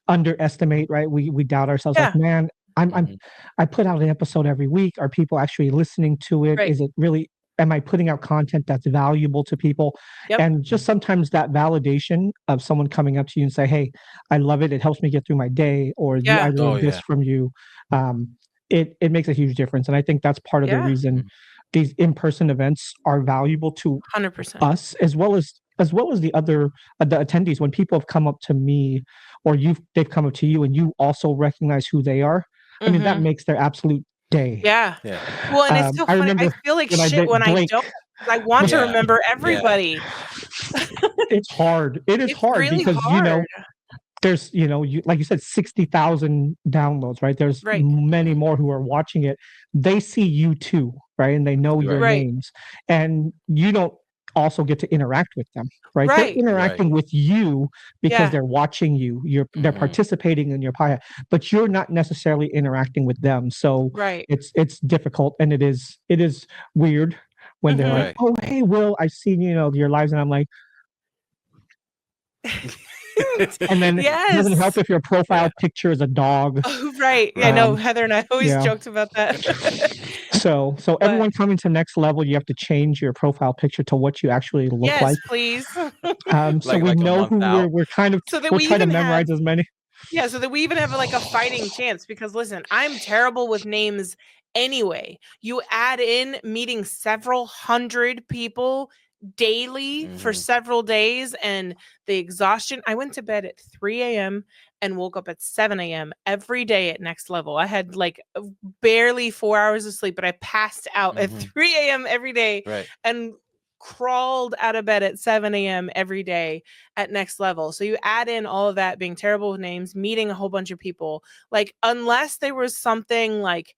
underestimate, right? We doubt ourselves, like, man, I put out an episode every week. Are people actually listening to it? Right. Is it really, am I putting out content that's valuable to people? And just sometimes that validation of someone coming up to you and say, hey, I love it. It helps me get through my day, or I learned this from you. It makes a huge difference. And I think that's part of the reason these in-person events are valuable to 100% us, as well as the other the attendees. When people have come up to me, or they've come up to you, and you also recognize who they are, I mean, that makes their absolute day. Yeah. Well, and it's so funny. I feel like shit when I don't. I want to remember everybody. It's hard. It is hard really because you know, there's, you know, like you said, 60,000 downloads, right? There's many more who are watching it. They see you too, right? And they know your names, and you don't also get to interact with them, right? They're interacting with you because they're watching you. They're participating in your podcast, but you're not necessarily interacting with them. So it's difficult, and it is weird when they're like, "Oh, hey, Will, I've seen, you know, your lives," and I'm like, and then it doesn't help if your profile picture is a dog. Oh, right. I know Heather and I always joked about that. So everyone coming to Next Level, you have to change your profile picture to what you actually look like. Please. So we know who we're kind of, so we'll try to memorize as many. Yeah, so that we even have like a fighting chance, because listen, I'm terrible with names anyway. You add in meeting several hundred people daily for several days and the exhaustion. I went to bed at 3 a.m. and woke up at 7 a.m. every day at Next Level. I had like barely 4 hours of sleep, but I passed out at 3 a.m. every day and crawled out of bed at 7 a.m. every day at Next Level. So you add in all of that, being terrible with names, meeting a whole bunch of people, like unless there was something like,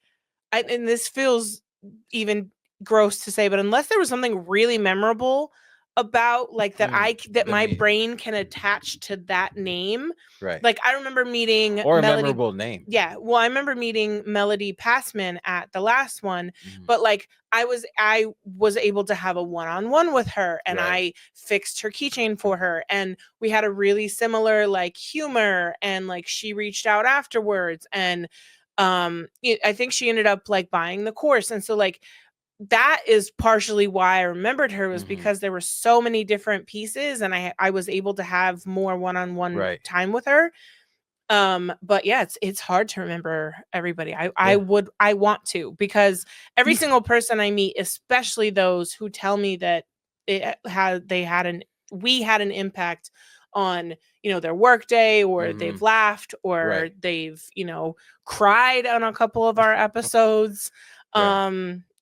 and this feels even gross to say, but unless there was something really memorable about like that my brain can attach to that name. Right. Like I remember meeting or a Melody, memorable name. Yeah. Well, I remember meeting Melody Passman at the last one, but like I was able to have a one-on-one with her, and I fixed her keychain for her, and we had a really similar like humor, and like she reached out afterwards, and I think she ended up like buying the course. And so like that is partially why I remembered her, was because there were so many different pieces, and I was able to have more one-on-one time with her. But yeah, it's hard to remember everybody. I want to, because every single person I meet, especially those who tell me that we had an impact on, their work day, or they've laughed, or they've, cried on a couple of our episodes.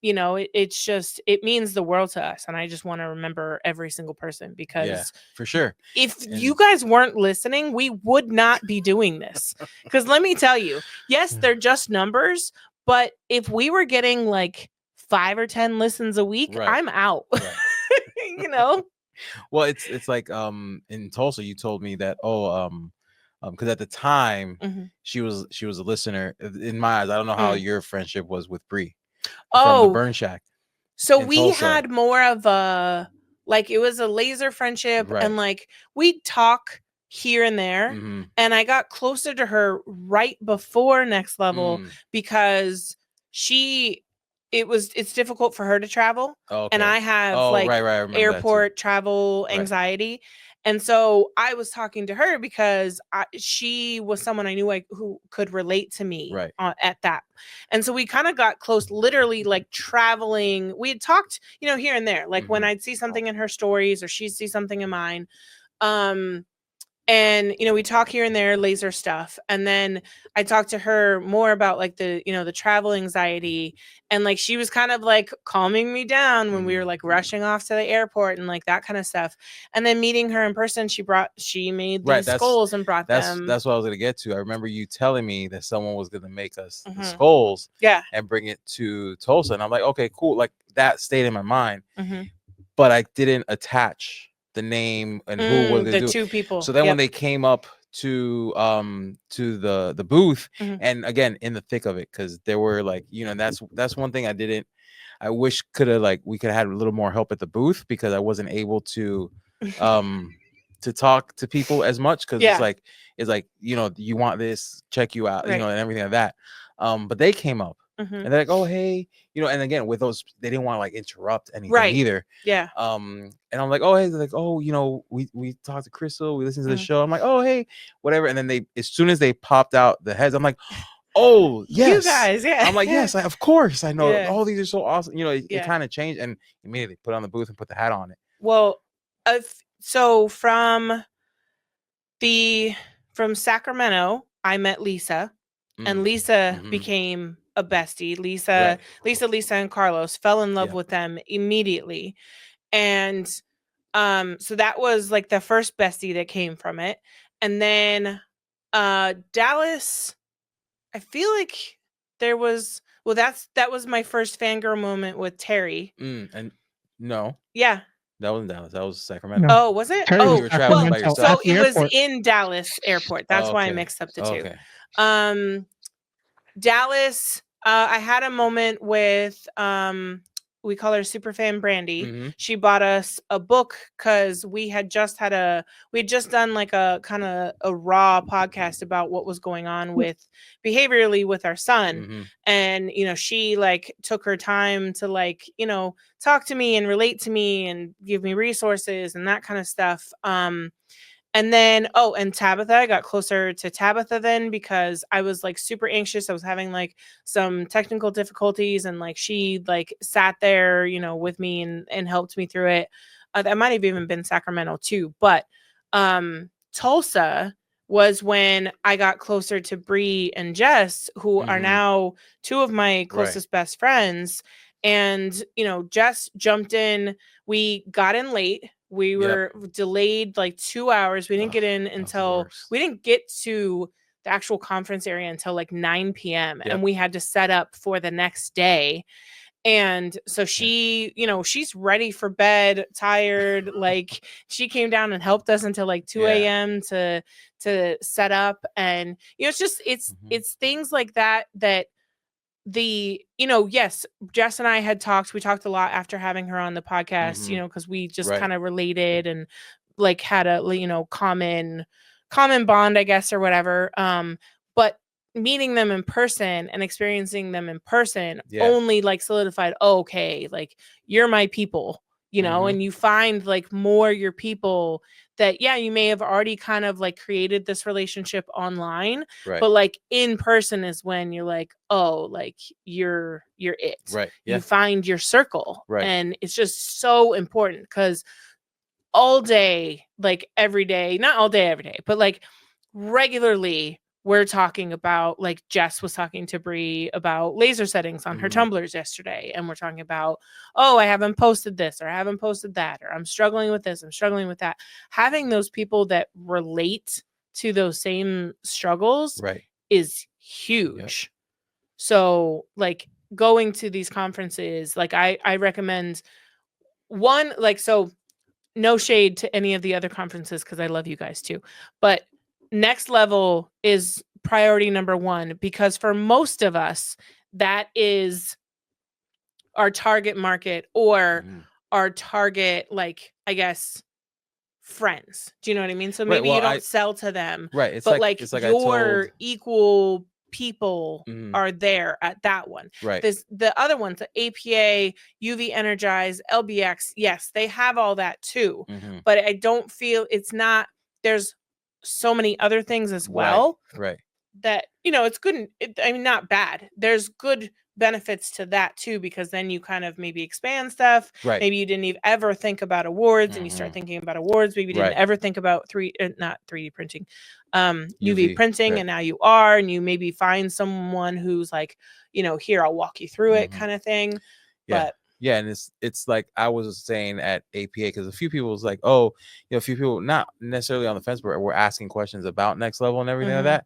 It's just, it means the world to us, and I just want to remember every single person, because for sure, if you guys weren't listening, we would not be doing this. Because let me tell you, yes, they're just numbers, but if we were getting like 5 or 10 listens a week, I'm out. Well, it's like in Tulsa, you told me that because at the time she was a listener. In my eyes, I don't know how your friendship was with Bree from the Burn Shack. So we had more of a, like, it was a laser friendship, and like we'd talk here and there, and I got closer to her right before Next Level, because it's difficult for her to travel, and I have airport travel anxiety. And so I was talking to her because she was someone I knew who could relate to me at that. And so we kind of got close, literally like traveling. We had talked, here and there, like when I'd see something in her stories or she'd see something in mine. And, we talk here and there, laser stuff. And then I talked to her more about like the, the travel anxiety. And like, she was kind of like calming me down when we were like rushing off to the airport and like that kind of stuff. And then meeting her in person, she made these skulls and brought them. That's what I was going to get to. I remember you telling me that someone was going to make us the skulls and bring it to Tulsa. And I'm like, okay, cool. Like that stayed in my mind, but I didn't attach the name and who was the two people. So then when they came up to the booth, and again in the thick of it, because there were like, that's one thing I wish we could have had a little more help at the booth, because I wasn't able to to talk to people as much, because it's like you want this, check you out, and everything like that. But they came up and they're like, oh hey, and again with those, they didn't want to like interrupt anything either. And I'm like, oh hey, they're like, oh we talked to Crystal, we listened to the show. I'm like, oh hey, whatever. And then as soon as they popped out the heads, I'm like, oh yes, you guys, I'm like, yes, of course I know. Oh, these are so awesome. It kind of changed, and immediately put on the booth and put the hat on it. Well, so from Sacramento, I met Lisa, and Lisa became a bestie. Lisa, and Carlos fell in love with them immediately. And so that was like the first bestie that came from it. And then Dallas, I feel like there was, that was my first fangirl moment with Terry. And no. Yeah. That wasn't Dallas. That was Sacramento. No. Oh, was it? Terry you were traveling by yourself. So it was in Dallas airport. That's why I mixed up the two. Okay. Dallas, I had a moment with we call her Superfan Brandy. She bought us a book because we had just done like a kind of a raw podcast about what was going on with behaviorally with our son. And she like took her time to like talk to me and relate to me and give me resources and that kind of stuff. And then, and Tabitha, I got closer to Tabitha then because I was like super anxious. I was having like some technical difficulties, and like she like sat there, with me and helped me through it. That might have even been Sacramento too. But Tulsa was when I got closer to Bree and Jess, who are now two of my closest best friends. And, Jess jumped in. We got in late. We were delayed like 2 hours. We didn't get in until we didn't get to the actual conference area until like 9 p.m. And we had to set up for the next day. And so she, she's ready for bed, tired. Like she came down and helped us until like 2 a.m. to set up. And, it's just, it's things like that yes, Jess and I had talked. We talked a lot after having her on the podcast, because we just kind of related and like had a, common bond, I guess, or whatever. But meeting them in person and experiencing them in person only like solidified, okay, like you're my people, and you find like more your people that, you may have already kind of like created this relationship online, but like in person is when you're like, oh, like you're it. Right. You find your circle. And it's just so important because all day, like every day, not all day, every day, but like regularly, we're talking about, like Jess was talking to Bree about laser settings on her tumblers yesterday. And we're talking about, I haven't posted this or I haven't posted that, or I'm struggling with this, I'm struggling with that. Having those people that relate to those same struggles is huge. So like going to these conferences, like I recommend one, like, so no shade to any of the other conferences because I love you guys too. But Next Level is priority number one because for most of us, that is our target market or our target, like, I guess, friends. Do you know what I mean? So maybe you don't sell to them. It's but like your equal people are there at that one. The other ones, the APA, UV Energize, LBX, yes, they have all that too. But I don't feel there's so many other things as well. That, it's good. Not bad. There's good benefits to that too, because then you kind of maybe expand stuff. Maybe you didn't even ever think about awards and you start thinking about awards. Maybe you didn't ever think about not 3D printing, UV printing. And now you are, and you maybe find someone who's like, here, I'll walk you through it kind of thing. But and it's like I was saying at APA, because a few people was like, a few people not necessarily on the fence, but were asking questions about Next Level and everything like that.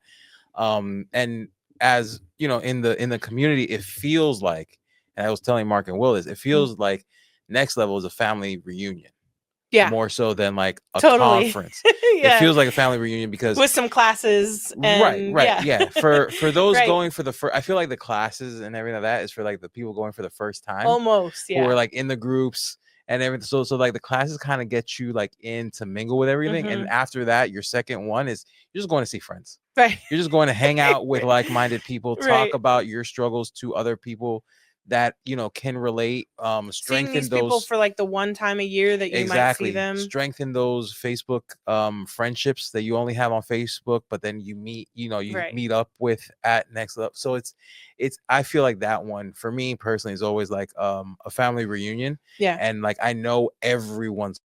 And as in the community, it feels like, and I was telling Mark and Will this, it feels like Next Level is a family reunion. More so than like a conference. It feels like a family reunion because with some classes and for those going for the first, I feel like the classes and everything like that is for like the people going for the first time, almost who are like in the groups and everything. So like the classes kind of get you like in to mingle with everything, and after that, your second one is you're just going to see friends. You're just going to hang out with like-minded people, talk about your struggles to other people that can relate, strengthen these those people for like the one time a year that you might see them, strengthen those Facebook friendships that you only have on Facebook, but then you meet meet up with at Next Level. So it's I feel like that one for me personally is always like a family reunion, and like I know everyone's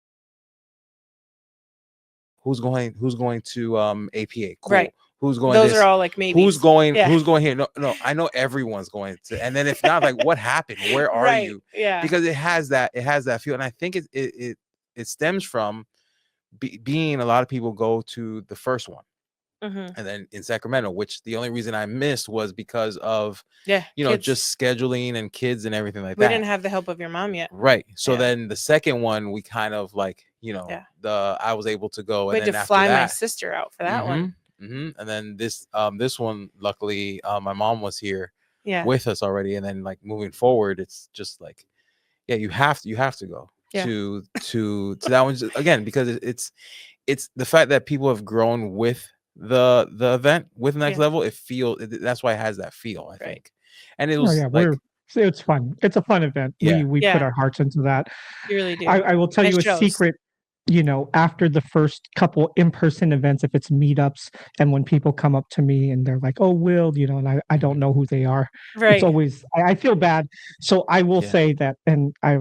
who's going to APA, cool. Who's going? Those are all like maybe. Who's going? Who's going here? No. I know everyone's going to. And then if not, like, what happened? Where are you? Yeah. Because it has that feel, and I think it stems from being a lot of people go to the first one, and then in Sacramento, which the only reason I missed was because of just scheduling and kids and everything like that. We didn't have the help of your mom yet. Right. So then the second one, we kind of like I was able to go. We had to fly my sister out for that one. And then this one, luckily, my mom was here with us already, and then like moving forward, it's just like you have to go to that one again, because it's the fact that people have grown with the event with Next Level. That's why it has that feel, I think. And it was it's fun. It's a fun event. We put our hearts into that. You really do. I will tell you a secret. after the first couple in-person events, if it's meetups, and when people come up to me and they're like, "Oh, Will," and I don't know who they are. It's always I feel bad. So I will say that, and I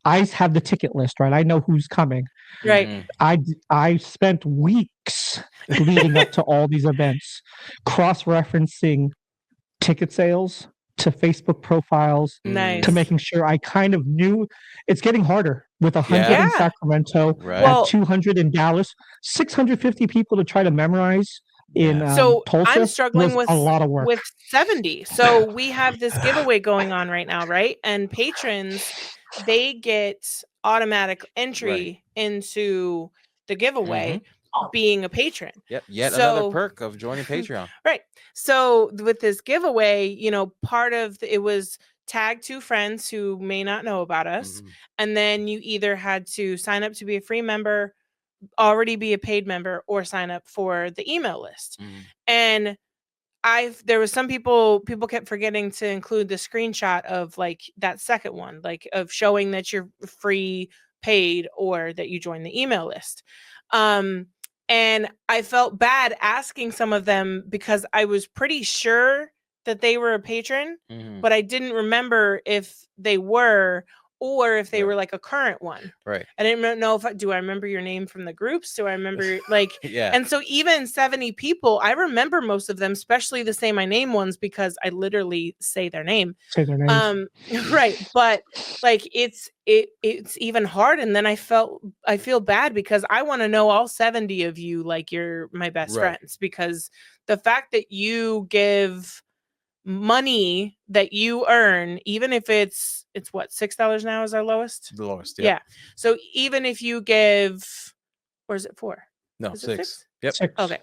have the ticket list, right? I know who's coming. Right. I spent weeks leading up to all these events, cross-referencing ticket sales to Facebook profiles Nice. to making sure I kind of knew. It's getting harder with 100 in Sacramento, Right. 200 in Dallas, 650 people to try to memorize in So Tulsa. I'm struggling was a lot of work. with 70. So we have this giveaway going on right now, right? And patrons, they get automatic entry into the giveaway being a patron. Yep. Yet another perk of joining Patreon. Right. So with this giveaway, part of it was tag 2 friends who may not know about us. And then you either had to sign up to be a free member, already be a paid member, or sign up for the email list. And there was some people kept forgetting to include the screenshot of like that second one, like of showing that you're free, paid, or that you joined the email list. And I felt bad asking some of them because I was pretty sure that they were a patron, but I didn't remember if they were or if they were like a current one. Right. I didn't know do I remember your name from the groups? Do I remember and so even 70 people, I remember most of them, especially the Say My Name ones, because I literally say their name. Say their names. Right. But like it's even hard. And then I feel bad because I want to know all 70 of you like you're my best friends, because the fact that you give money that you earn, even if it's what, $6 now is our lowest? The lowest, yeah. So even if you give, or is it 4? No, is 6. It 6? Yep. Okay.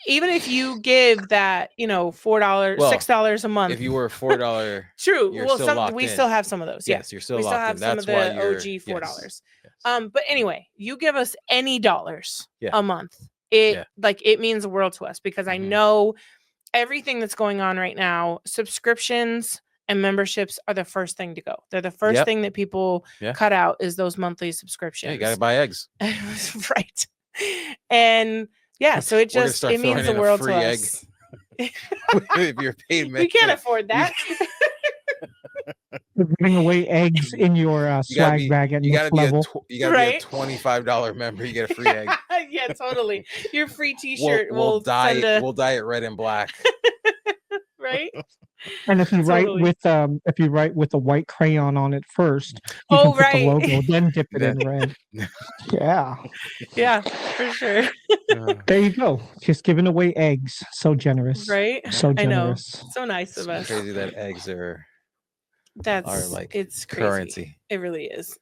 Even if you give that, $4, $6 a month. If you were $4, true. You're well, still locked we in. still have some of those. Yes, you're still we locked still have in. some That's of why the you're OG $4. Yes. But anyway, you give us any dollars a month. It means the world to us, because I know everything that's going on right now, subscriptions and memberships are the first thing to go. They're the first thing that people cut out, is those monthly subscriptions. Yeah, you gotta buy eggs. Right. And so it means the world to us. If you're paid, we can't afford that. You're giving away eggs in your swag bag at next level. You gotta be a $25 member. You get a free egg. Yeah, totally. Your free T-shirt. We'll dye it red and black. Right. And if you write with a white crayon on it first, you can put the logo, then dip it in red. Yeah, for sure. There you go. Just giving away eggs. So generous. Right. So generous. I know. So nice of us. Crazy that eggs are like it's crazy. currency. It really is.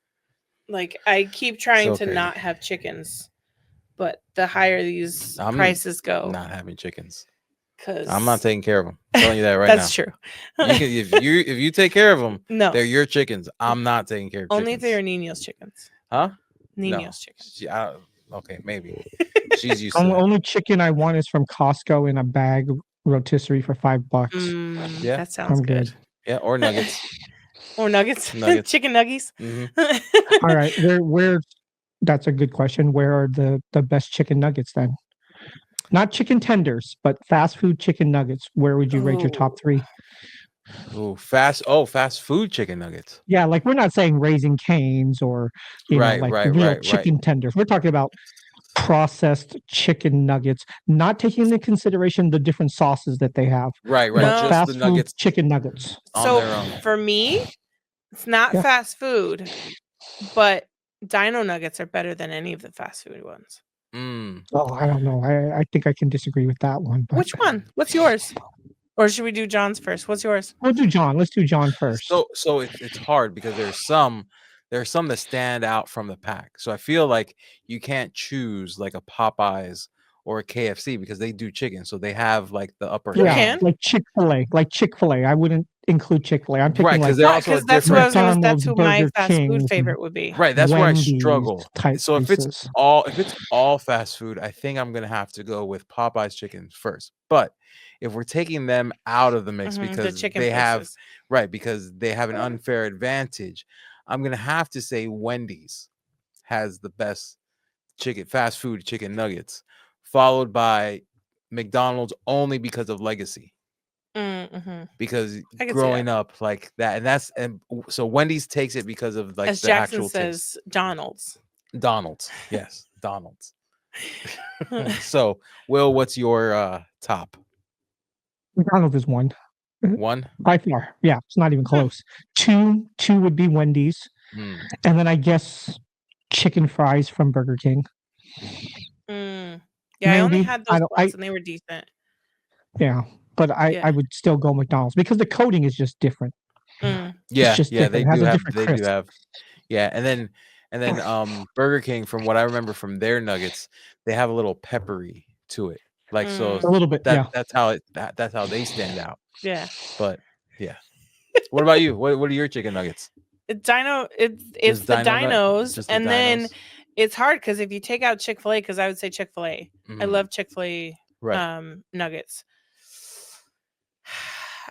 Like, I keep trying to not have chickens, but the higher these prices go, not having chickens. Because I'm not taking care of them. I'm telling you that right that's now. true. If you take care of them, no, they're your chickens. I'm not taking care of only chickens. if they are Nino's chickens. Huh? Nino's chickens. Okay, maybe. She's used to only chicken I want is from Costco in a bag rotisserie for $5. Yeah, that sounds good. Yeah, or nuggets. Or nuggets. Chicken nuggies. All right, where? That's a good question. Where are the best chicken nuggets then? Not chicken tenders, but fast food chicken nuggets. Where would you rate your top 3? Fast food chicken nuggets. Yeah, like we're not saying Raising Cane's or real chicken tenders. We're talking about processed chicken nuggets, not taking into consideration the different sauces that they have. Right. No, just fast the nuggets, chicken nuggets. So for me, it's not fast food, but Dino Nuggets are better than any of the fast food ones. Oh, I don't know. I think I can disagree with that one. But... Which one? What's yours? Or should we do John's first? What's yours? We'll do John. Let's do John first. So it's hard because there's some that stand out from the pack. So I feel like you can't choose like a Popeyes or a KFC because they do chicken. So they have like the upper hand. Like Chick-fil-A. I wouldn't include Chick-fil-A. I'm picking because that's who my fast food favorite would be. Right, that's Wendy's where I struggle. So if it's all fast food, I think I'm gonna have to go with Popeye's chicken first. But if we're taking them out of the mix because they have because they have an unfair advantage, I'm gonna have to say Wendy's has the best fast food chicken nuggets, followed by McDonald's only because of legacy. Because growing up like that, and so Wendy's takes it because of like as the Jackson actual says, Donald's, yes, Donald's. So, Will, what's your top? McDonald's is one. One By far. Yeah, it's not even close. Two would be Wendy's. And then I guess chicken fries from Burger King. Yeah, Maybe. I only had those once and they were decent. Yeah, but I would still go McDonald's because the coating is just different. Yeah, different. they It has do a have different crisp. yeah, and then Burger King, from what I remember from their nuggets, they have a little peppery to it. Like so a little bit, that's how they stand out. Yeah. But yeah. What about you? What are your chicken nuggets? It's the dinos, and then it's hard because if you take out Chick-fil-A, because I would say Chick-fil-A. I love Chick-fil-A nuggets.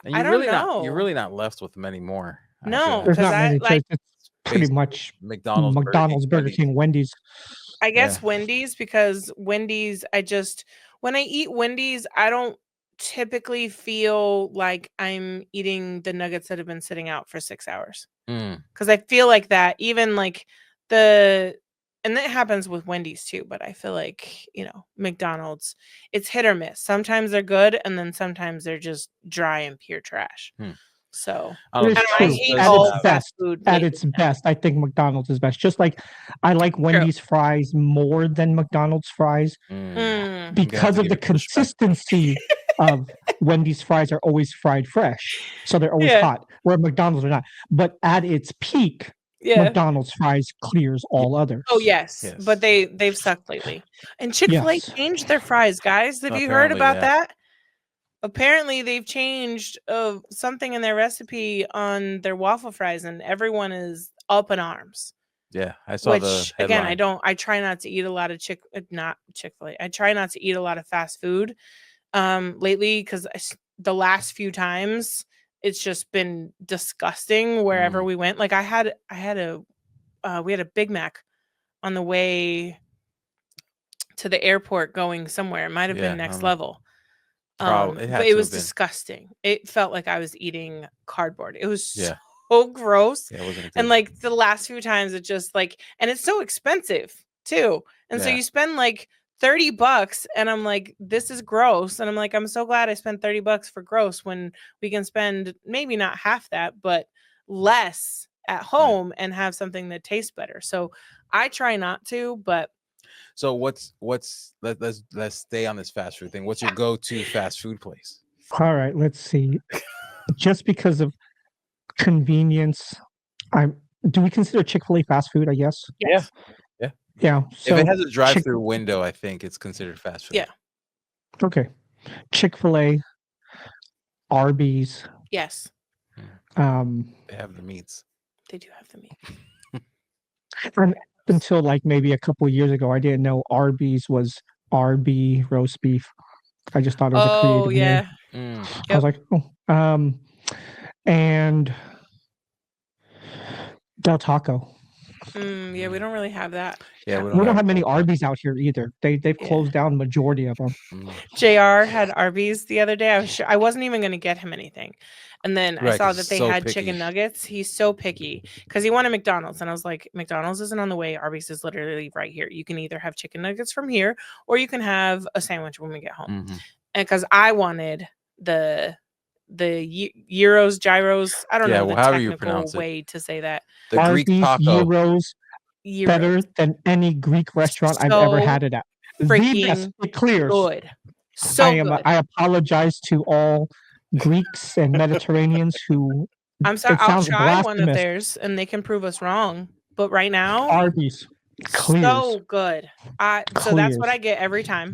And I don't know. You're really not left with many more. No, there's not many. like it's pretty much McDonald's, Burger King, Wendy's. I guess Wendy's, because Wendy's, when I eat Wendy's, I don't typically feel like I'm eating the nuggets that have been sitting out for 6 hours. Because I feel like that, even like and that happens with Wendy's too, but I feel like, McDonald's, it's hit or miss. Sometimes they're good, and then sometimes they're just dry and pure trash. So I hate all fast food. At its best, I think McDonald's is best. Just like I like Wendy's fries more than McDonald's fries because of the consistency of Wendy's fries are always fried fresh, so they're always hot, where McDonald's are not. But at its peak, McDonald's fries clears all others. Oh yes, but they've sucked lately. And Chick-fil-A changed their fries, guys. Have you heard about that? Apparently, they've changed something in their recipe on their waffle fries, and everyone is up in arms. Yeah, I saw the headline. Again, I try not to eat a lot of not Chick-fil-A. I try not to eat a lot of fast food lately, because the last few times it's just been disgusting wherever we went. Like we had a Big Mac on the way to the airport going somewhere. It might have been Next Level. But it was disgusting. It felt like I was eating cardboard. It was so gross. Yeah, it wasn't good. And like the last few times, it just like, and it's so expensive too. And so you spend like $30, and I'm like, this is gross. And I'm like, I'm so glad I spent $30 for gross when we can spend maybe not half that, but less at home and have something that tastes better. So I try not to, but. So let's stay on this fast food thing. What's your go-to fast food place? All right, let's see. Just because of convenience, do we consider Chick-fil-A fast food, I guess? Yes. Yeah. So if it has a drive-through window, I think it's considered fast food. Yeah. Okay. Chick-fil-A, Arby's. Yes. They have the meats. They do have the meat. And until like maybe a couple of years ago, I didn't know Arby's was RB roast beef. I just thought it was a creative name. I was like, and Del Taco. Yeah, we don't really have that. Yeah, we don't have many Arby's out here either. They've closed down the majority of them. JR had Arby's the other day. I wasn't even going to get him anything. And then I saw that they had chicken nuggets. He's so picky because he wanted McDonald's. And I was like, McDonald's isn't on the way. Arby's is literally right here. You can either have chicken nuggets from here, or you can have a sandwich when we get home. And because I wanted the gyros. I don't know the technical way to say that. The Arby's, Greek taco. Gyros, better than any Greek restaurant I've ever had it at. The best. It clears. Good. So good. I apologize to all Greeks and Mediterraneans who. I'm sorry. I'll try one of theirs, and they can prove us wrong. But right now, Arby's clears. So good. So that's what I get every time.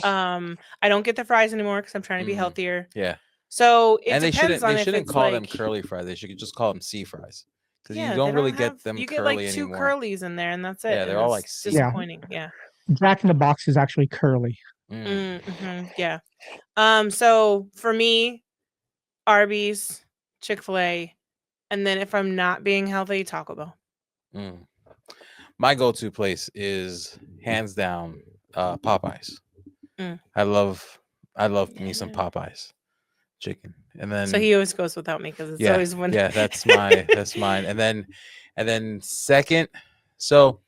I don't get the fries anymore because I'm trying to be healthier. Yeah. So it depends on they if shouldn't it's call like, them curly fries. They should just call them sea fries. Because yeah, you don't really get them you curly get like anymore. 2 curlies in there, and that's it. Yeah, they're all like disappointing. Yeah. Jack in the Box is actually curly. Yeah. So for me, Arby's, Chick-fil-A, and then if I'm not being healthy, Taco Bell. my go-to place is hands down Popeyes. I love me some Popeyes chicken. And then so he always goes without me because it's always when that's mine. And then second, so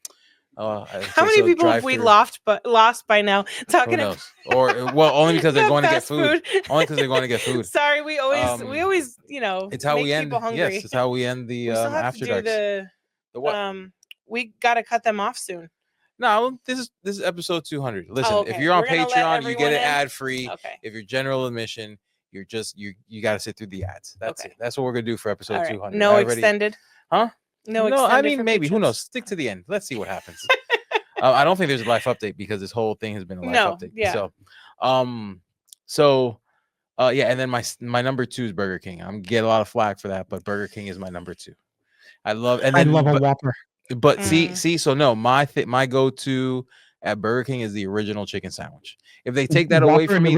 how many people have we lost by now talking about or well only because they're going to get food. Only because they're going to get food. Sorry, we always it's how we end people hungry. Yes, it's how we end the we still have after to do darks. The what? We got to cut them off soon. No, this is episode 200. Listen, if you're on Patreon, you get it ad free. Okay. If you're general admission, you're just you got to sit through the ads. That's it. That's what we're gonna do for episode 200. No extended, huh? No, I mean maybe. Who knows? Stick to the end. Let's see what happens. I don't think there's a life update because this whole thing has been a life update. Yeah. So, and then my number 2 is Burger King. I'm gonna get a lot of flack for that, but Burger King is my number 2. I love a Whopper. But see, so no, my go-to at Burger King is the original chicken sandwich. If they take that away from me,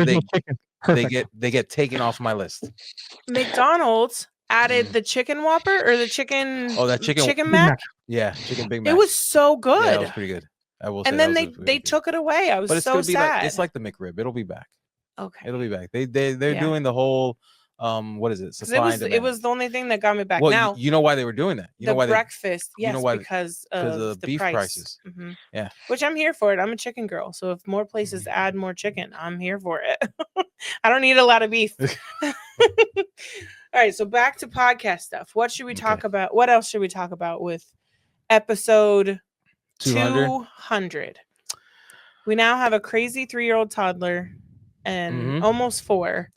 they get taken off my list. McDonald's added the chicken Whopper or the chicken. Oh, that chicken Mac. Yeah, chicken Big Mac. It was so good. Yeah, it was pretty good. I will say. And then they took it away. I was so sad. It's like the McRib. It'll be back. Okay. It'll be back. They're doing the whole. What is it? It was the only thing that got me back. Well, now you know why they were doing that. You know why breakfast. Yes, why, because of the beef prices. Mm-hmm. Yeah, which I'm here for it. I'm a chicken girl, so if more places add more chicken, I'm here for it. I don't eat a lot of beef. All right, so back to podcast stuff. What should we talk about? What else should we talk about with episode 200? We now have a crazy 3-year-old toddler. And almost 4.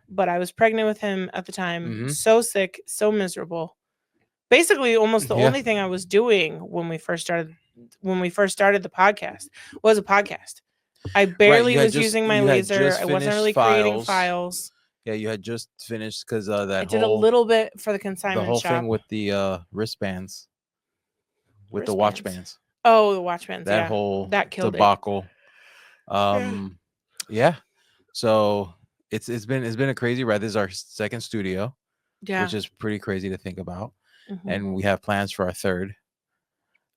But I was pregnant with him at the time. So sick, so miserable. Basically, almost the only thing I was doing when we first started the podcast was a podcast. I barely was using my laser. I wasn't really creating files. Yeah, you had just finished because that I did a little bit for the consignment the whole shop. thing with the wristbands, with the watch bands. Oh, the watch bands. That whole debacle. Yeah. So it's been a crazy ride. This is our second studio, which is pretty crazy to think about. And we have plans for our third.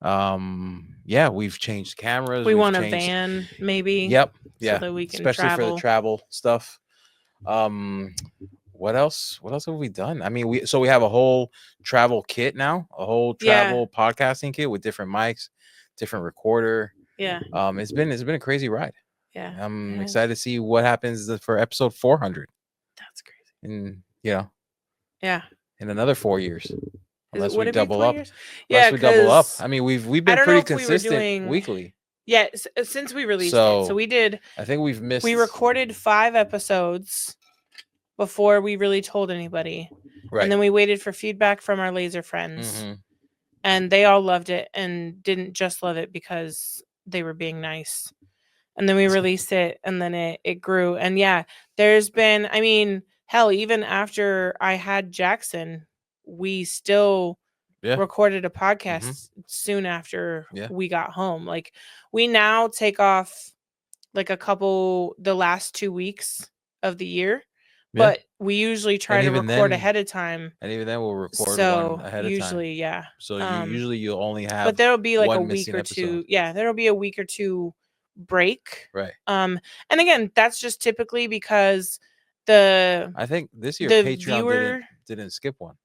We've changed cameras. We want a van, maybe. Yep. Yeah. So that we can especially for the travel stuff. What else have we done? I mean, we have a whole travel kit now, a whole travel podcasting kit with different mics, different recorder. Yeah. It's been a crazy ride. Yeah. I'm excited to see what happens for episode 400. That's crazy. And in another 4 years. Unless we double up. Yeah, we double up. I mean, we've been pretty consistent weekly. Yeah, since we released it. So we did. I think we recorded 5 episodes before we really told anybody. Right. And then we waited for feedback from our laser friends. And they all loved it and didn't just love it because they were being nice. And then we released it and then it grew. And there's been, I mean, hell, even after I had Jackson, we still recorded a podcast soon after we got home. Like we now take off like the last 2 weeks of the year, but we usually try to record ahead of time. And even then we'll record one ahead of time. Usually, So usually you'll only have but there'll be like a week or two. Yeah, there'll be a week or two break. Right. And again, that's just typically because I think this year Patreon didn't skip one.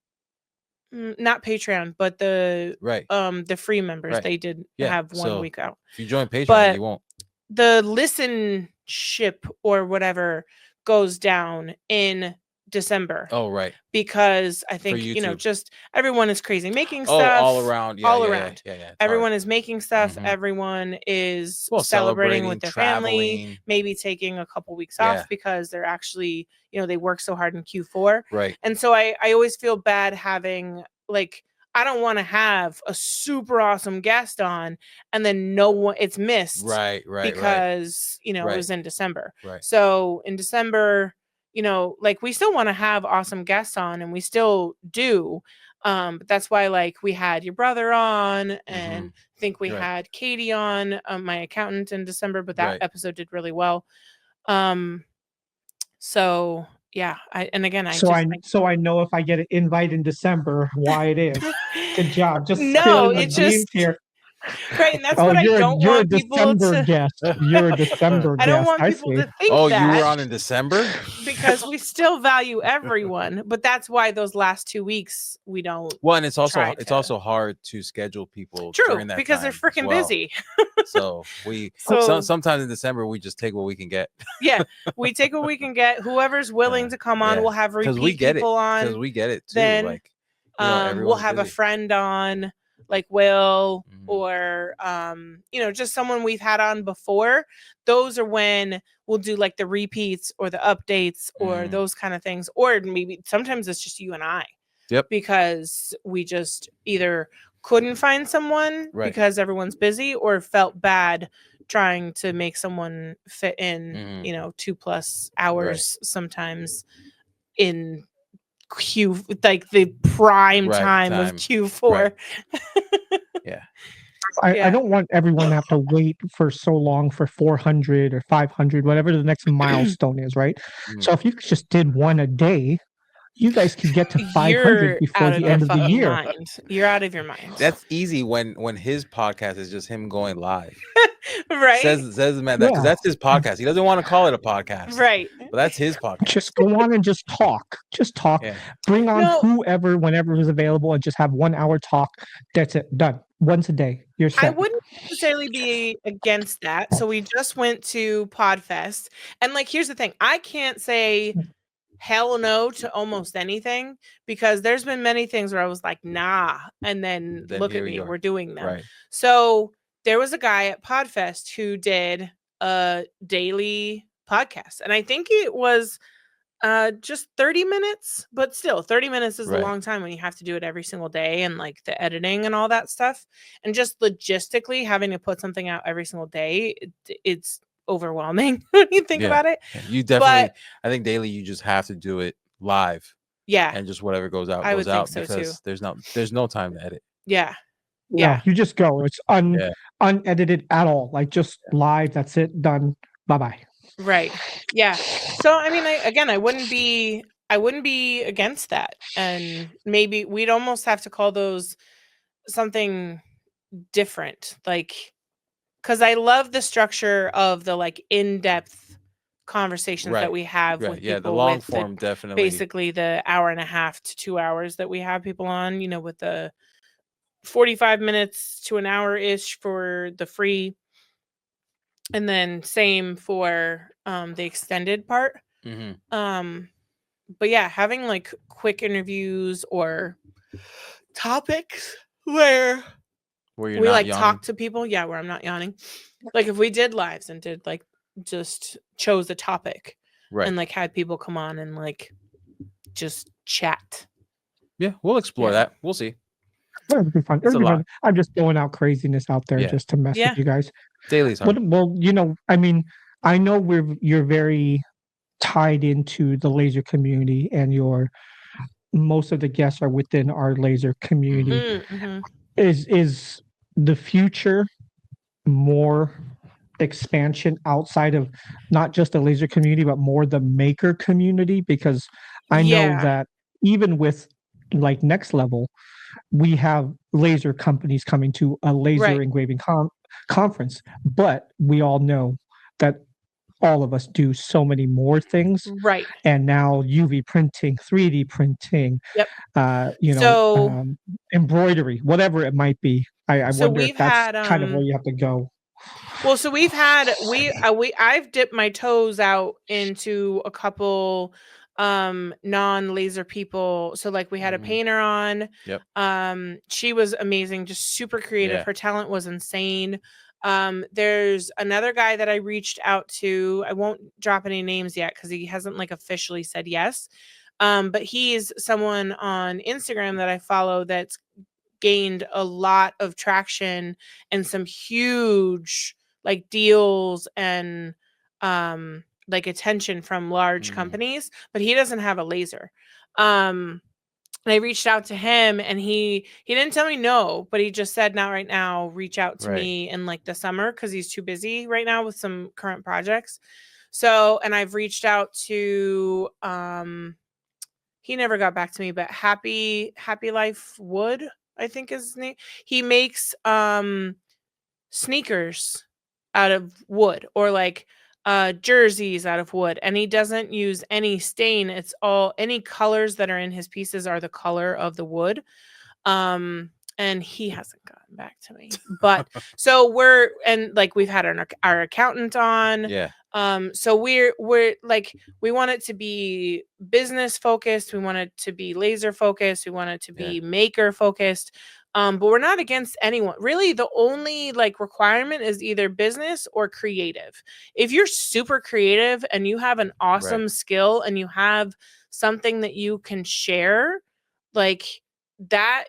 Not Patreon, but the free members, they did have 1 week out. If you join Patreon, you won't. The listenership or whatever goes down in December. Oh, right. Because I think, just everyone is crazy making stuff. All around. Yeah. Everyone is making stuff. Everyone is celebrating with their family, maybe taking a couple weeks off because they're actually, they work so hard in Q4. Right. And so I always feel bad having, like, I don't want to have a super awesome guest on and then it's missed. Right. Because, it was in December. Right. So in December, like we still want to have awesome guests on and we still do. But that's why like we had your brother on and I think we had Katie on, my accountant in December, but that episode did really well. So yeah, I know if I get an invite in December, why it is. Good job. Just no, it just here. Right, and that's what I don't you're a want people December to. guest. You're a December I don't guest. want I people see. to think Oh, that. you were on in December? Because we still value everyone, but that's why those last 2 weeks we don't. Well, and it's try to- also hard to schedule people True, during that because they're time as freaking well. busy. So sometimes in December we just take what we can get. Yeah, we take what we can get. Whoever's willing to come on, yeah. we'll have repeat we get people it. Because on. we get it too. Then Like, we'll everyone's have a busy. friend on, like Will, Mhm. or just someone we've had on before. Those are when we'll do like the repeats or the updates or those kind of things. Or maybe sometimes it's just you and I. Yep. Because we just either couldn't find someone because everyone's busy, or felt bad trying to make someone fit in, 2+ hours sometimes in like the prime time of Q4. Yeah. I don't want everyone to have to wait for so long for 400 or 500, whatever the next milestone is, right? So if you just did one a day, you guys could get to 500 before the end of the year. Mind. You're out of your mind. That's easy when his podcast is just him going live. Right. Says the man that, because that's his podcast. He doesn't want to call it a podcast. Right. But that's his podcast. Just go on and just talk. Just talk. Yeah. Bring on whoever, whenever is available, and just have 1 hour talk. That's it. Done. Once a day. You're set. I wouldn't necessarily be against that. So we just went to Podfest. And like, here's the thing. I can't say hell no to almost anything, because there's been many things where I was like, nah. And then look at me, we're doing them. Right. So there was a guy at Podfest who did a daily podcast. And I think it was just 30 minutes, but still 30 minutes is a long time when you have to do it every single day, and like the editing and all that stuff. And just logistically having to put something out every single day, it's overwhelming when you think about it. Yeah, you definitely, I think daily you just have to do it live. Yeah. And just whatever goes out I goes out, so because too. there's no time to edit. Yeah. No, you just go. It's unedited at all. Like just live. That's it. Done. Bye-bye. Right. Yeah. So I mean, I wouldn't be against that. And maybe we'd almost have to call those something different. Like, because I love the structure of the like in-depth conversations that we have with people. Yeah, the long form, definitely. Basically the 1.5 to 2 hours that we have people on, with the 45 minutes to an hour-ish for the free. And then same for the extended part. But yeah, having like quick interviews or topics where we like yawning. Talk to people. Yeah, where I'm not yawning. Like if we did lives and did like just chose a topic and like had people come on and like just chat. Yeah, we'll explore that. We'll see. It'll be fun. It'll be fun. I'm just throwing out craziness out there just to mess with you guys. Daily's hard. Well, I mean, I know you're very tied into the laser community, and most of the guests are within our laser community. Is the future more expansion outside of not just the laser community, but more the maker community? Because I know that even with like Next Level, we have laser companies coming to a laser engraving conference, but we all know that all of us do so many more things. Right. And now UV printing, 3D printing, embroidery, whatever it might be. I wonder if that's kind of where you have to go. Well, so we've had I've dipped my toes out into a couple non-laser people. So like we had a painter on. She was amazing, just super creative. Her talent was insane. There's another guy that I reached out to. I won't drop any names yet because he hasn't like officially said yes. But he's someone on Instagram that I follow that's gained a lot of traction and some huge like deals and like attention from large companies, but he doesn't have a laser. And I reached out to him and he didn't tell me no, but he just said not right now, reach out to me in like the summer because he's too busy right now with some current projects. So, and I've reached out to he never got back to me, but Happy Life Wood, I think is his name. He makes sneakers out of wood, or like jerseys out of wood, and he doesn't use any stain. It's all, any colors that are in his pieces are the color of the wood. And he hasn't gotten back to me, but so we've had our accountant on. Yeah. So we're like, we want it to be business focused, we want it to be laser focused, we want it to be maker focused. But we're not against anyone. Really, the only like requirement is either business or creative. If you're super creative and you have an awesome skill and you have something that you can share, like that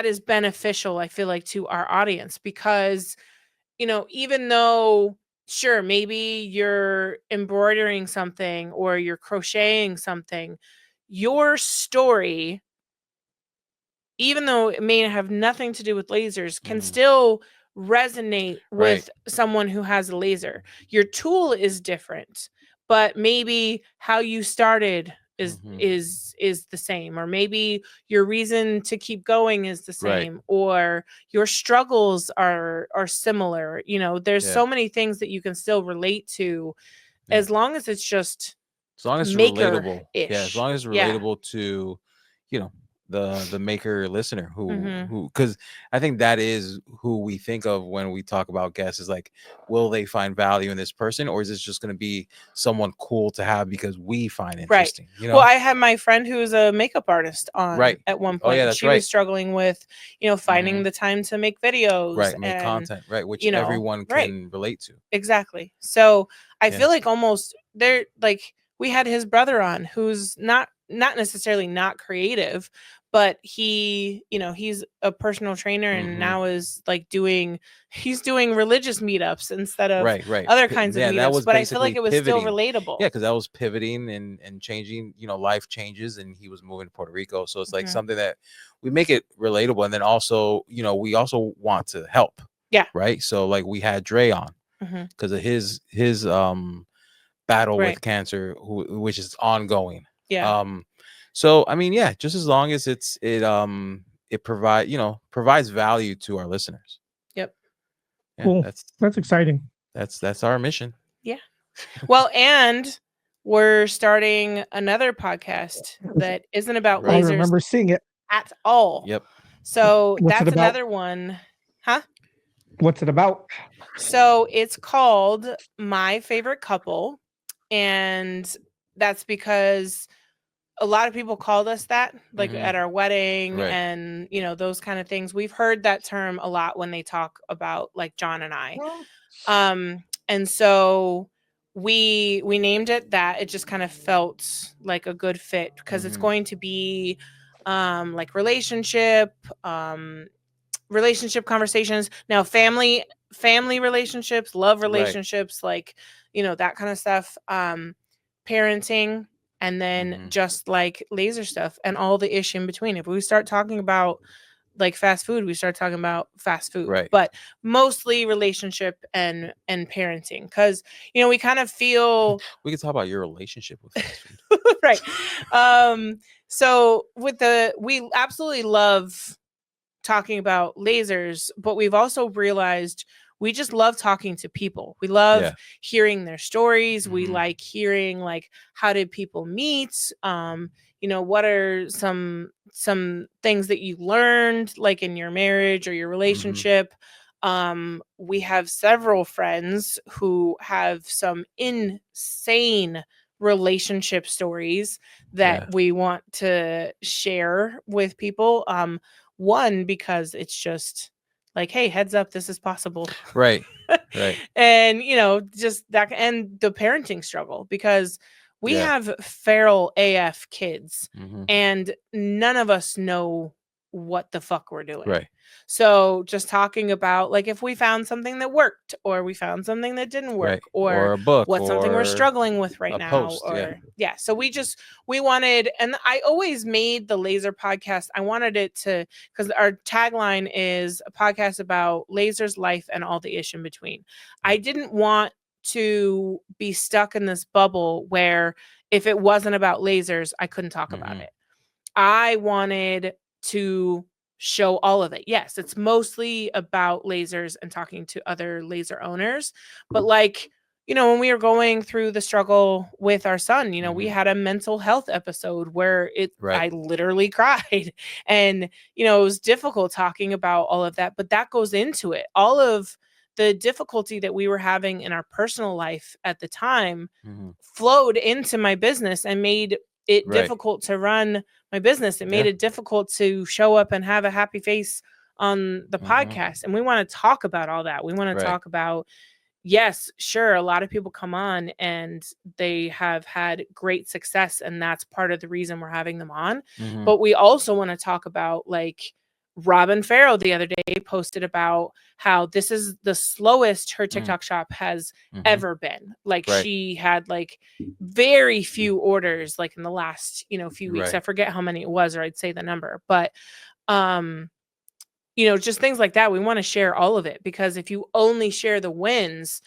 is beneficial, I feel like, to our audience, because, even though, sure, maybe you're embroidering something or you're crocheting something, your story, even though it may have nothing to do with lasers, can still resonate with someone who has a laser. Your tool is different, but maybe how you started is the same, or maybe your reason to keep going is the same, or your struggles are similar. There's so many things that you can still relate to, as long as it's just as long as it's relatable. As long as it's relatable to, the maker listener who, because I think that is who we think of when we talk about guests, is like, will they find value in this person, or is this just going to be someone cool to have because we find interesting? Well, I had my friend who was a makeup artist on at one point. That's she was struggling with finding the time to make videos, make and content, which everyone can relate to. Exactly. So I feel like almost they're like, we had his brother on, who's not necessarily not creative, but he's a personal trainer, and now is like he's doing religious meetups instead of other kinds of meetups. But I feel like it was still relatable. Yeah, because that was pivoting and changing. Life changes, and he was moving to Puerto Rico, so it's like something that we make it relatable, and then also we also want to help. Yeah. Right. So like, we had Dre on because of his battle with cancer, which is ongoing. Yeah. So I mean, just as long as it provides value to our listeners. Yep. Yeah, cool. That's exciting. That's our mission. Yeah. Well, and we're starting another podcast that isn't about lasers. I remember seeing it at all. Yep. So that's another one. Huh? What's it about? So it's called My Favorite Couple. And that's because a lot of people called us that, like at our wedding and, those kind of things. We've heard that term a lot when they talk about like John and I. And so we named it that. It just kind of felt like a good fit, because it's going to be like relationship conversations. Now, family relationships, love relationships, like, that kind of stuff, parenting, and then just like laser stuff and all the ish in between. If we start talking about like fast food, we start talking about fast food, but mostly relationship and parenting, because we kind of feel we can talk about your relationship with fast food. right. So we absolutely love talking about lasers, but we've also realized we just love talking to people. We love hearing their stories. We like hearing like, how did people meet? What are some things that you learned like in your marriage or your relationship? We have several friends who have some insane relationship stories that we want to share with people. One, because it's just like, hey, heads up, this is possible. Right. And, just that, and the parenting struggle, because we have feral AF kids and none of us know what the fuck we're doing. Right. So just talking about like, if we found something that worked, or we found something that didn't work, or a book, what's something we're struggling with right now, post, or so we wanted, and I always made the laser podcast, I wanted it to, because our tagline is a podcast about lasers, life, and all the ish in between. I didn't want to be stuck in this bubble where if it wasn't about lasers, I couldn't talk about it. I wanted to show all of it. Yes, it's mostly about lasers and talking to other laser owners, but like, when we were going through the struggle with our son, we had a mental health episode where I literally cried, and it was difficult talking about all of that, but that goes into it. All of the difficulty that we were having in our personal life at the time flowed into my business and made it difficult to run my business. It made it difficult to show up and have a happy face on the podcast. And we want to talk about all that. We want to talk about, yes, sure, a lot of people come on and they have had great success, and that's part of the reason we're having them on. But we also want to talk about, like, Robin Farrow the other day posted about how this is the slowest her TikTok shop has ever been. Like, she had like very few orders, like in the last, few weeks. I forget how many it was, or I'd say the number, but, just things like that. We want to share all of it, because if you only share the wins,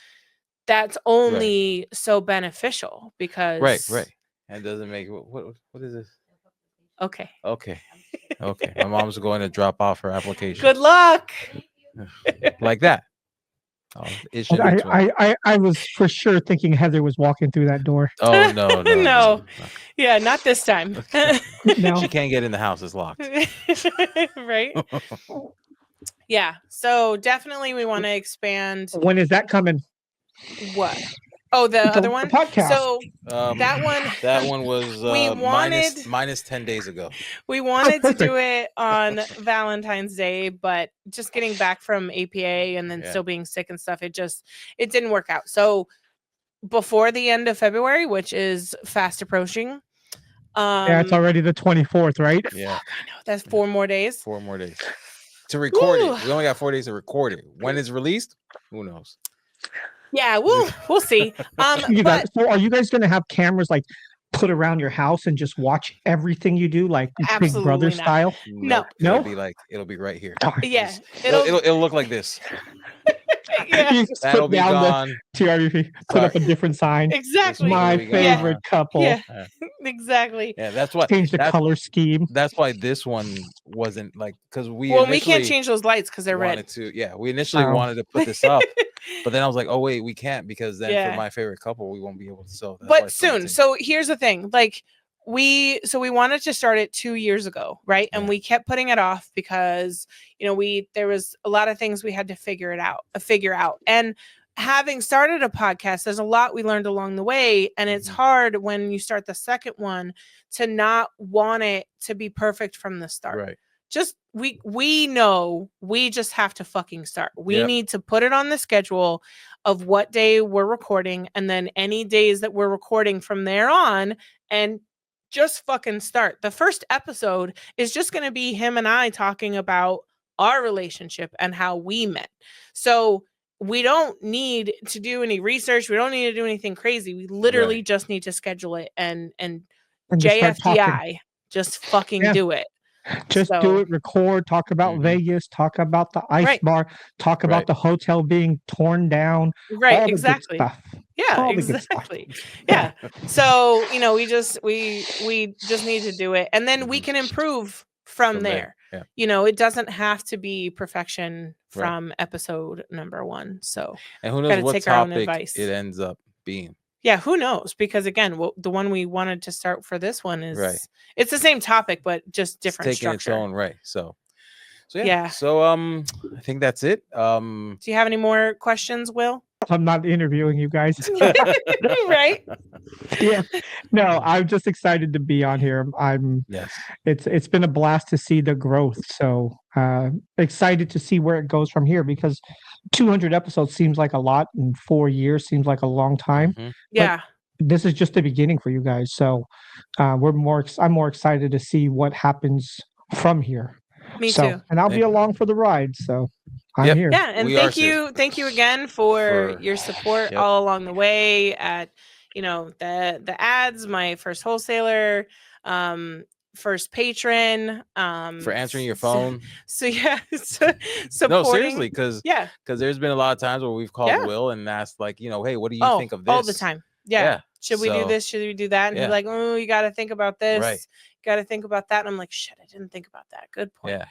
that's only so beneficial, because That doesn't make what is this? Okay. My mom's going to drop off her application. Good luck. Like that. I was for sure thinking Heather was walking through that door. Oh no. No. Yeah, not this time. No. She can't get in the house. It's locked. Right. Yeah. So definitely we want to expand. When is that coming? What? Oh, the other one? The podcast. So that one was we wanted minus 10 days ago. We wanted to do it on Valentine's Day, but just getting back from APA and then still being sick and stuff, it didn't work out. So before the end of February, which is fast approaching. It's already the 24th, right? Yeah. Fuck, I know. That's 4 more days. 4 more days. To record it. We only got 4 days to record it. When it's released, who knows? Yeah, we'll see. So are you guys going to have cameras like put around your house and just watch everything you do, like Big Brother style? No. It'll be right here. Yeah, it'll look like this. Yeah. You just That'll put be down gone. the TRVP, put up a different sign. Exactly. My favorite couple. Yeah. Exactly. Yeah, that's what change the color scheme. That's why this one wasn't like, because we can't change those lights because they're red. We initially wanted to put this up, but then I was like, oh wait, we can't, because then for my favorite couple, we won't be able to sell. But soon. So here's the thing, like we wanted to start it 2 years ago, right? And we kept putting it off because there was a lot of things we had to figure out. And having started a podcast, there's a lot we learned along the way, and it's hard when you start the second one to not want it to be perfect from the start. Right. Just we know we just have to fucking start. We need to put it on the schedule of what day we're recording, and then any days that we're recording from there on, and just fucking start. The first episode is just going to be him and I talking about our relationship and how we met. So we don't need to do any research. We don't need to do anything crazy. We literally just need to schedule it and JFDI, just fucking do it. Just do it, record, talk about Vegas, talk about the ice bar, talk about the hotel being torn down. Right, exactly. Yeah, exactly. Yeah. So, we just need to do it, and then we can improve from there. Yeah. It doesn't have to be perfection from episode number 1. So, and who knows what topic it ends up being. Yeah, who knows? Because again, the one we wanted to start for this one is it's the same topic, but just different taking structure. Its own So yeah. So I think that's it. Do you have any more questions, Will? I'm not interviewing you guys. Right? Yeah. No, I'm just excited to be on here. It's been a blast to see the growth. So excited to see where it goes from here, because 200 episodes seems like a lot, and 4 years seems like a long time. Yeah. This is just the beginning for you guys. So I'm more excited to see what happens from here. Me too. And I'll be along for the ride. So I'm here. Yeah, and thank you again for your support all along the way at the ads, my first wholesaler, first patron, for answering your phone. Supporting. No, seriously, because there's been a lot of times where we've called Will and asked, like, hey, what do you think of this? All the time. Yeah. Should we do this? Should we do that? And he's like, oh, you got to think about this. Right. Got to think about that. And I'm like, shit, I didn't think about that. Good point. Yeah.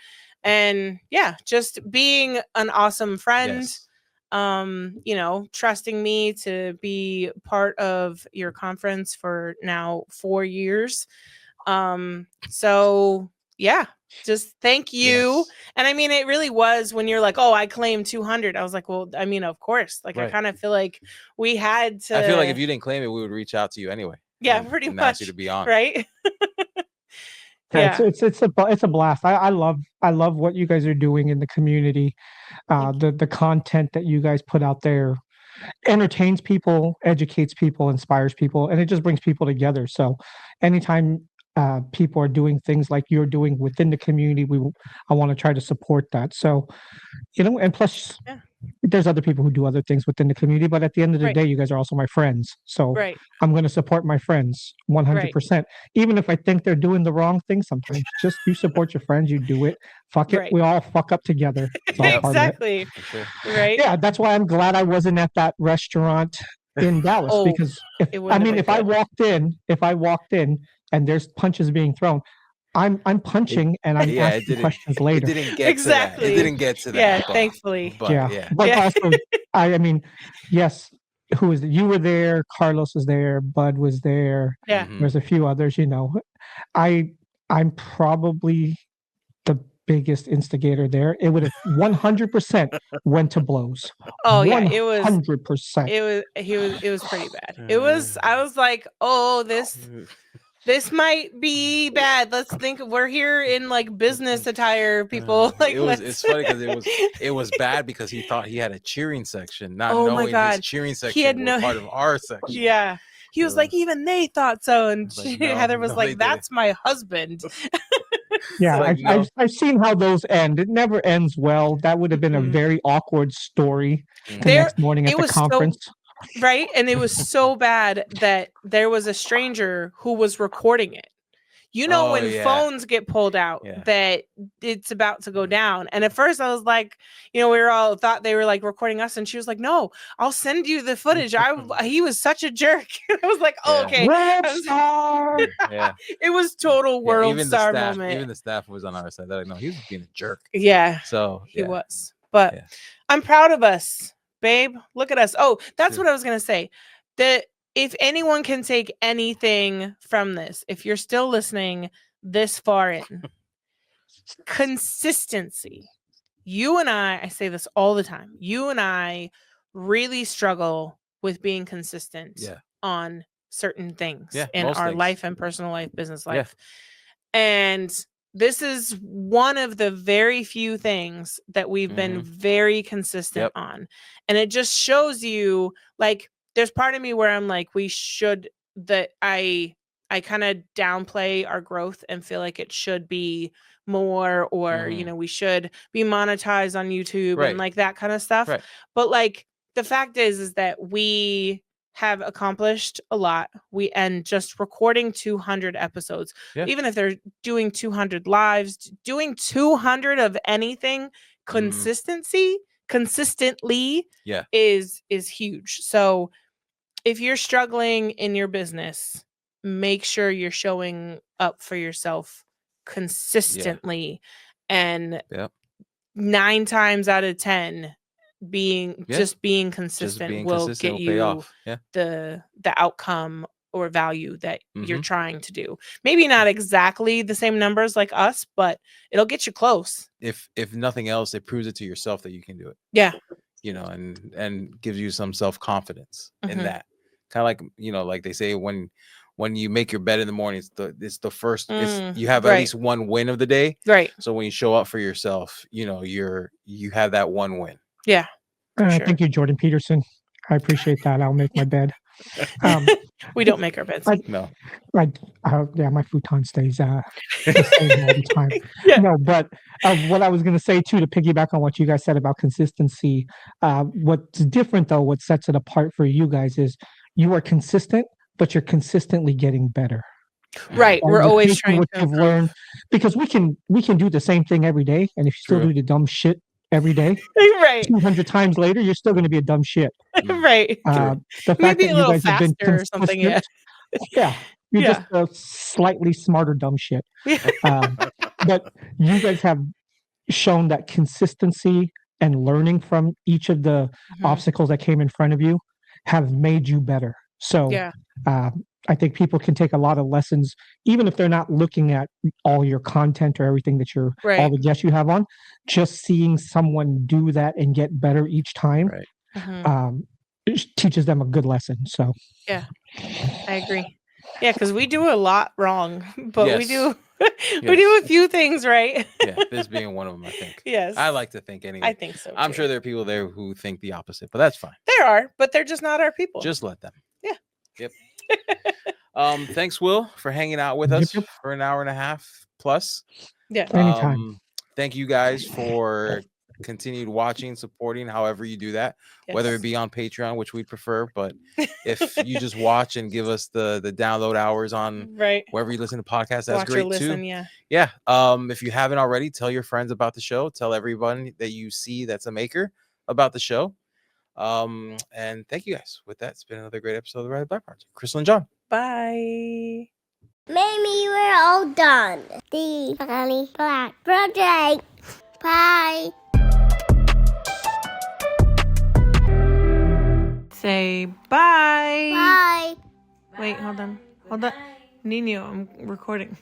And yeah, just being an awesome friend. Yes. You know, trusting me to be part of your conference for now 4 years. So yeah, just thank you. Yes. And I mean, it really was when you're like, oh, I claim 200. I was like, well, I mean, of course. Like, I Right. kind of feel like we had to. I feel like if you didn't claim it, we would reach out to you anyway. Yeah, pretty and much. ask you to be on. Right. Yeah, it's a blast. I love what you guys are doing in the community. The content that you guys put out there entertains people, educates people, inspires people, and it just brings people together. So anytime people are doing things like you're doing within the community, I want to try to support that. So, you know, and plus there's other people who do other things within the community, but at the end of the day, you guys are also my friends. So I'm going to support my friends 100%. Even if I think they're doing the wrong thing sometimes, just you support your friends, you do it. Fuck it. We all fuck up together. It's all part of it. Sure. Right. Yeah, that's why I'm glad I wasn't at that restaurant in Dallas because if I walked in and there's punches being thrown, I'm punching and I'm asking questions later. It didn't get to that. It didn't get to that. Yeah, thankfully. But but also, I mean, yes, who was you were there? Carlos was there. Bud was there. Yeah, there's a few others. You know, I'm probably the biggest instigator there. It would have 100% went to blows. Oh yeah, it was 100%. It was pretty bad. It was. I was like, oh, this might be bad. Let's think. We're here in like business attire, people. Like it's funny because it was bad because he thought he had a cheering section, not knowing his cheering section was part of our section. Yeah, he was like, even they thought so, and Heather was like, "That's my husband." Yeah, I've seen how those end. It never ends well. That would have been a very awkward story the next morning at the conference. Right. And it was so bad that there was a stranger who was recording it. You know, when phones get pulled out, that it's about to go down. And at first I was like, you know, we were all thought they were like recording us. And she was like, no, I'll send you the footage. He was such a jerk. I was like, oh, okay. World star. It was total world star moment. Even the staff was on our side. They're like, no, he was being a jerk. Yeah. So he was. But I'm proud of us. Babe, look at us. Oh, that's what I was going to say. That if anyone can take anything from this, if you're still listening this far in, consistency. You and I say this all the time. You and I really struggle with being consistent on certain things in our life and personal life, business life. And this is one of the very few things that we've been very consistent on. And it just shows you, like, there's part of me where I'm like, I kind of downplay our growth and feel like it should be more, or, you know, we should be monetized on YouTube and like that kind of stuff. But like, the fact is that we have accomplished a lot. And just recording 200 episodes, even if they're doing 200 lives, doing 200 of anything consistently is huge. So if you're struggling in your business, make sure you're showing up for yourself consistently. And 9 times out of 10, being consistent will get you the outcome or value that you're trying to do. Maybe not exactly the same numbers like us, but it'll get you close. If nothing else, it proves it to yourself that you can do it. Yeah. You know, and gives you some self-confidence in that. Kind of like, you know, like they say when you make your bed in the morning, it's the first, you have at least one win of the day. Right. So when you show up for yourself, you know, you have that one win. Yeah. Sure. Thank you, Jordan Peterson. I appreciate that. I'll make my bed. We don't make our beds. No. My futon stays the same all the time. No, but what I was going to say too, to piggyback on what you guys said about consistency, what's different though, what sets it apart for you guys is you are consistent, but you're consistently getting better. Right. We're always trying to learn, because we can do the same thing every day, and if you still do the dumb shit every day, 200 times later, you're still going to be a dumb shit. Right. The fact maybe that a little you guys have been faster or something. Yeah. You're just a slightly smarter dumb shit. But you guys have shown that consistency and learning from each of the obstacles that came in front of you have made you better. So Yeah. I think people can take a lot of lessons, even if they're not looking at all your content or everything that all Right. the guests you have on. Just seeing someone do that and get better each time it teaches them a good lesson. So Yeah, I agree. Yeah, because we do a lot wrong, but we do we do a few things right. Yeah, this being one of them, I think. Yes. I like to think anyway. I think so, I'm too. sure there are people there who think the opposite, but that's fine. There are, but they're just not our people. Just let them. Yeah. Yep. Thanks, Will, for hanging out with us for an hour and a half plus. Yeah. Anytime. Thank you guys for continued watching, supporting, however you do that, whether it be on Patreon, which we prefer, but if you just watch and give us the download hours on wherever you listen to podcasts, that's great too. Yeah. If you haven't already, tell your friends about the show. Tell everyone that you see that's a maker about the show. And thank you guys. With that, it's been another great episode of the Red Black Project. Crystal and John. Bye. Maybe we're all done. The Red Black Project. Bye. Say bye. Bye. Wait, hold on. Hold on. Nino, I'm recording.